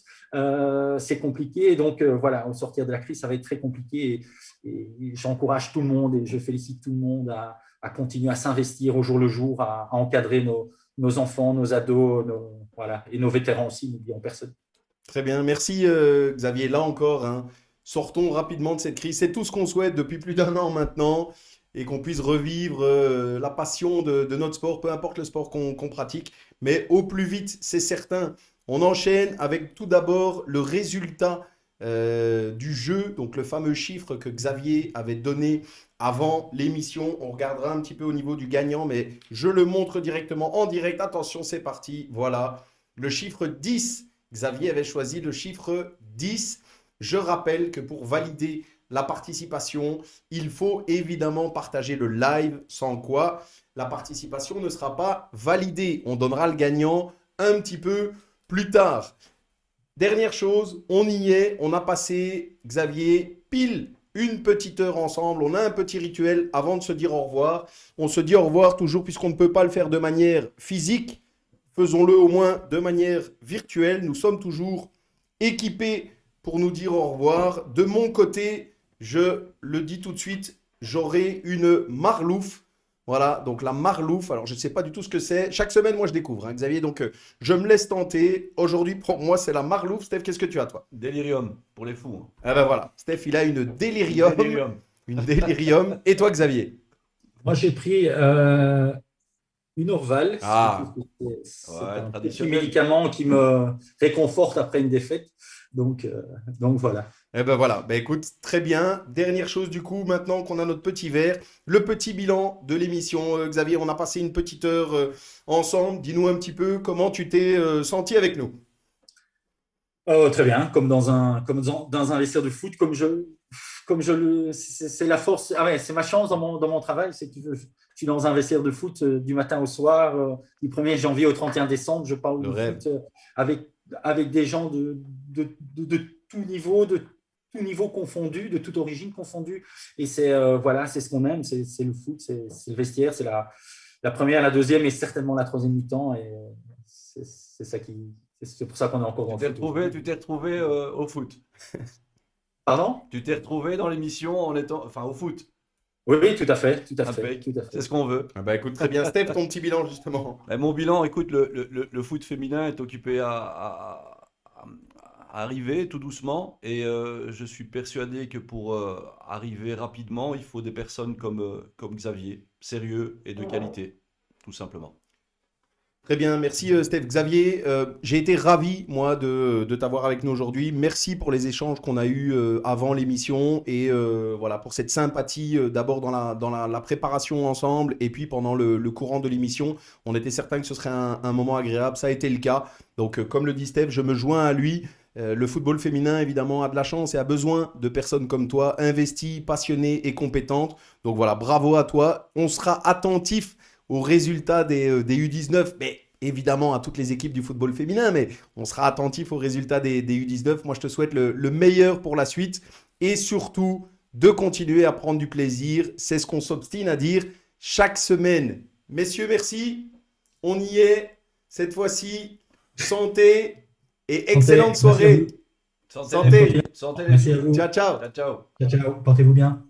C'est compliqué. Et donc, voilà, au sortir de la crise, ça va être très compliqué. Et j'encourage tout le monde et je félicite tout le monde à continuer à s'investir au jour le jour, à encadrer nos enfants, nos ados, voilà, et nos vétérans aussi, n'oublions personne. Très bien, merci Xavier. Là encore, sortons rapidement de cette crise. C'est tout ce qu'on souhaite depuis plus d'un an maintenant et qu'on puisse revivre la passion de notre sport, peu importe le sport qu'on pratique, mais au plus vite, c'est certain. On enchaîne avec tout d'abord le résultat du jeu, donc le fameux chiffre que Xavier avait donné avant l'émission. On regardera un petit peu au niveau du gagnant, mais je le montre directement en direct. Attention, c'est parti. Voilà, le chiffre 10. Xavier avait choisi le chiffre 10. Je rappelle que pour valider la participation, il faut évidemment partager le live, sans quoi la participation ne sera pas validée. On donnera le gagnant un petit peu plus tard. Dernière chose, on y est, on a passé, Xavier, pile une petite heure ensemble, on a un petit rituel avant de se dire au revoir. On se dit au revoir toujours puisqu'on ne peut pas le faire de manière physique. faisons-le au moins de manière virtuelle. Nous sommes toujours équipés pour nous dire au revoir. De mon côté, je le dis tout de suite, j'aurai une marlouf. Voilà, donc la marlouf, alors je ne sais pas du tout ce que c'est. Chaque semaine, moi, je découvre, hein, Xavier, donc je me laisse tenter. Aujourd'hui, pour moi, c'est la marlouf. Steph, qu'est-ce que tu as, toi? Délirium, pour les fous. Hein. Ah ben voilà, Steph, il a une délirium. Délirium. Une délirium. Et toi, Xavier? Moi, j'ai pris une Orval. Ah. C'est Ouais, un petit traditionnel. médicament qui me réconforte après une défaite. Donc voilà. Eh ben voilà, ben écoute, très bien. Dernière chose du coup, maintenant qu'on a notre petit verre, le petit bilan de l'émission. Xavier, on a passé une petite heure ensemble. Dis-nous un petit peu comment tu t'es senti avec nous. Très bien, comme dans un vestiaire de foot, c'est la force. Ah ouais, c'est ma chance dans mon travail, c'est que je suis dans un vestiaire de foot du matin au soir, du 1er janvier au 31 décembre. Je parle Le de rêve. foot avec des gens de tout niveau, de tout niveau confondu, de toute origine confondue. Et voilà, c'est ce qu'on aime, c'est le foot, c'est le vestiaire, c'est la première, la deuxième et certainement la troisième mi-temps. Et c'est ça c'est pour ça qu'on est encore en foot. Tu t'es retrouvé au foot. Pardon? Tu t'es retrouvé dans l'émission en étant, enfin au foot. Oui, oui, tout à fait, tout à fait, Impec. tout à fait. C'est ce qu'on veut. Ah ben écoute, très bien. Steph, ton petit bilan justement. Ben, mon bilan, écoute, le foot féminin est occupé à arriver tout doucement et je suis persuadé que pour arriver rapidement, il faut des personnes comme Xavier, sérieux et de qualité, tout simplement. Très bien, merci Steph. Xavier, j'ai été ravi, moi, de t'avoir avec nous aujourd'hui. Merci pour les échanges qu'on a eus avant l'émission et voilà, pour cette sympathie d'abord dans la préparation ensemble et puis pendant le courant de l'émission. On était certain que ce serait un moment agréable, ça a été le cas. Donc, comme le dit Steph, je me joins à lui. Le football féminin, évidemment, a de la chance et a besoin de personnes comme toi, investies, passionnées et compétentes. Donc voilà, bravo à toi. On sera attentif aux résultats des U19, mais évidemment à toutes les équipes du football féminin, mais on sera attentif aux résultats des U19. Moi, je te souhaite le meilleur pour la suite et surtout de continuer à prendre du plaisir. C'est ce qu'on s'obstine à dire chaque semaine. Messieurs, merci. On y est. Cette fois-ci, santé et excellente Santé, soirée. Santé Santé. les filles. Santé les Merci à filles. vous. Ciao, ciao. Ciao, ciao. Ciao, ciao, portez-vous bien.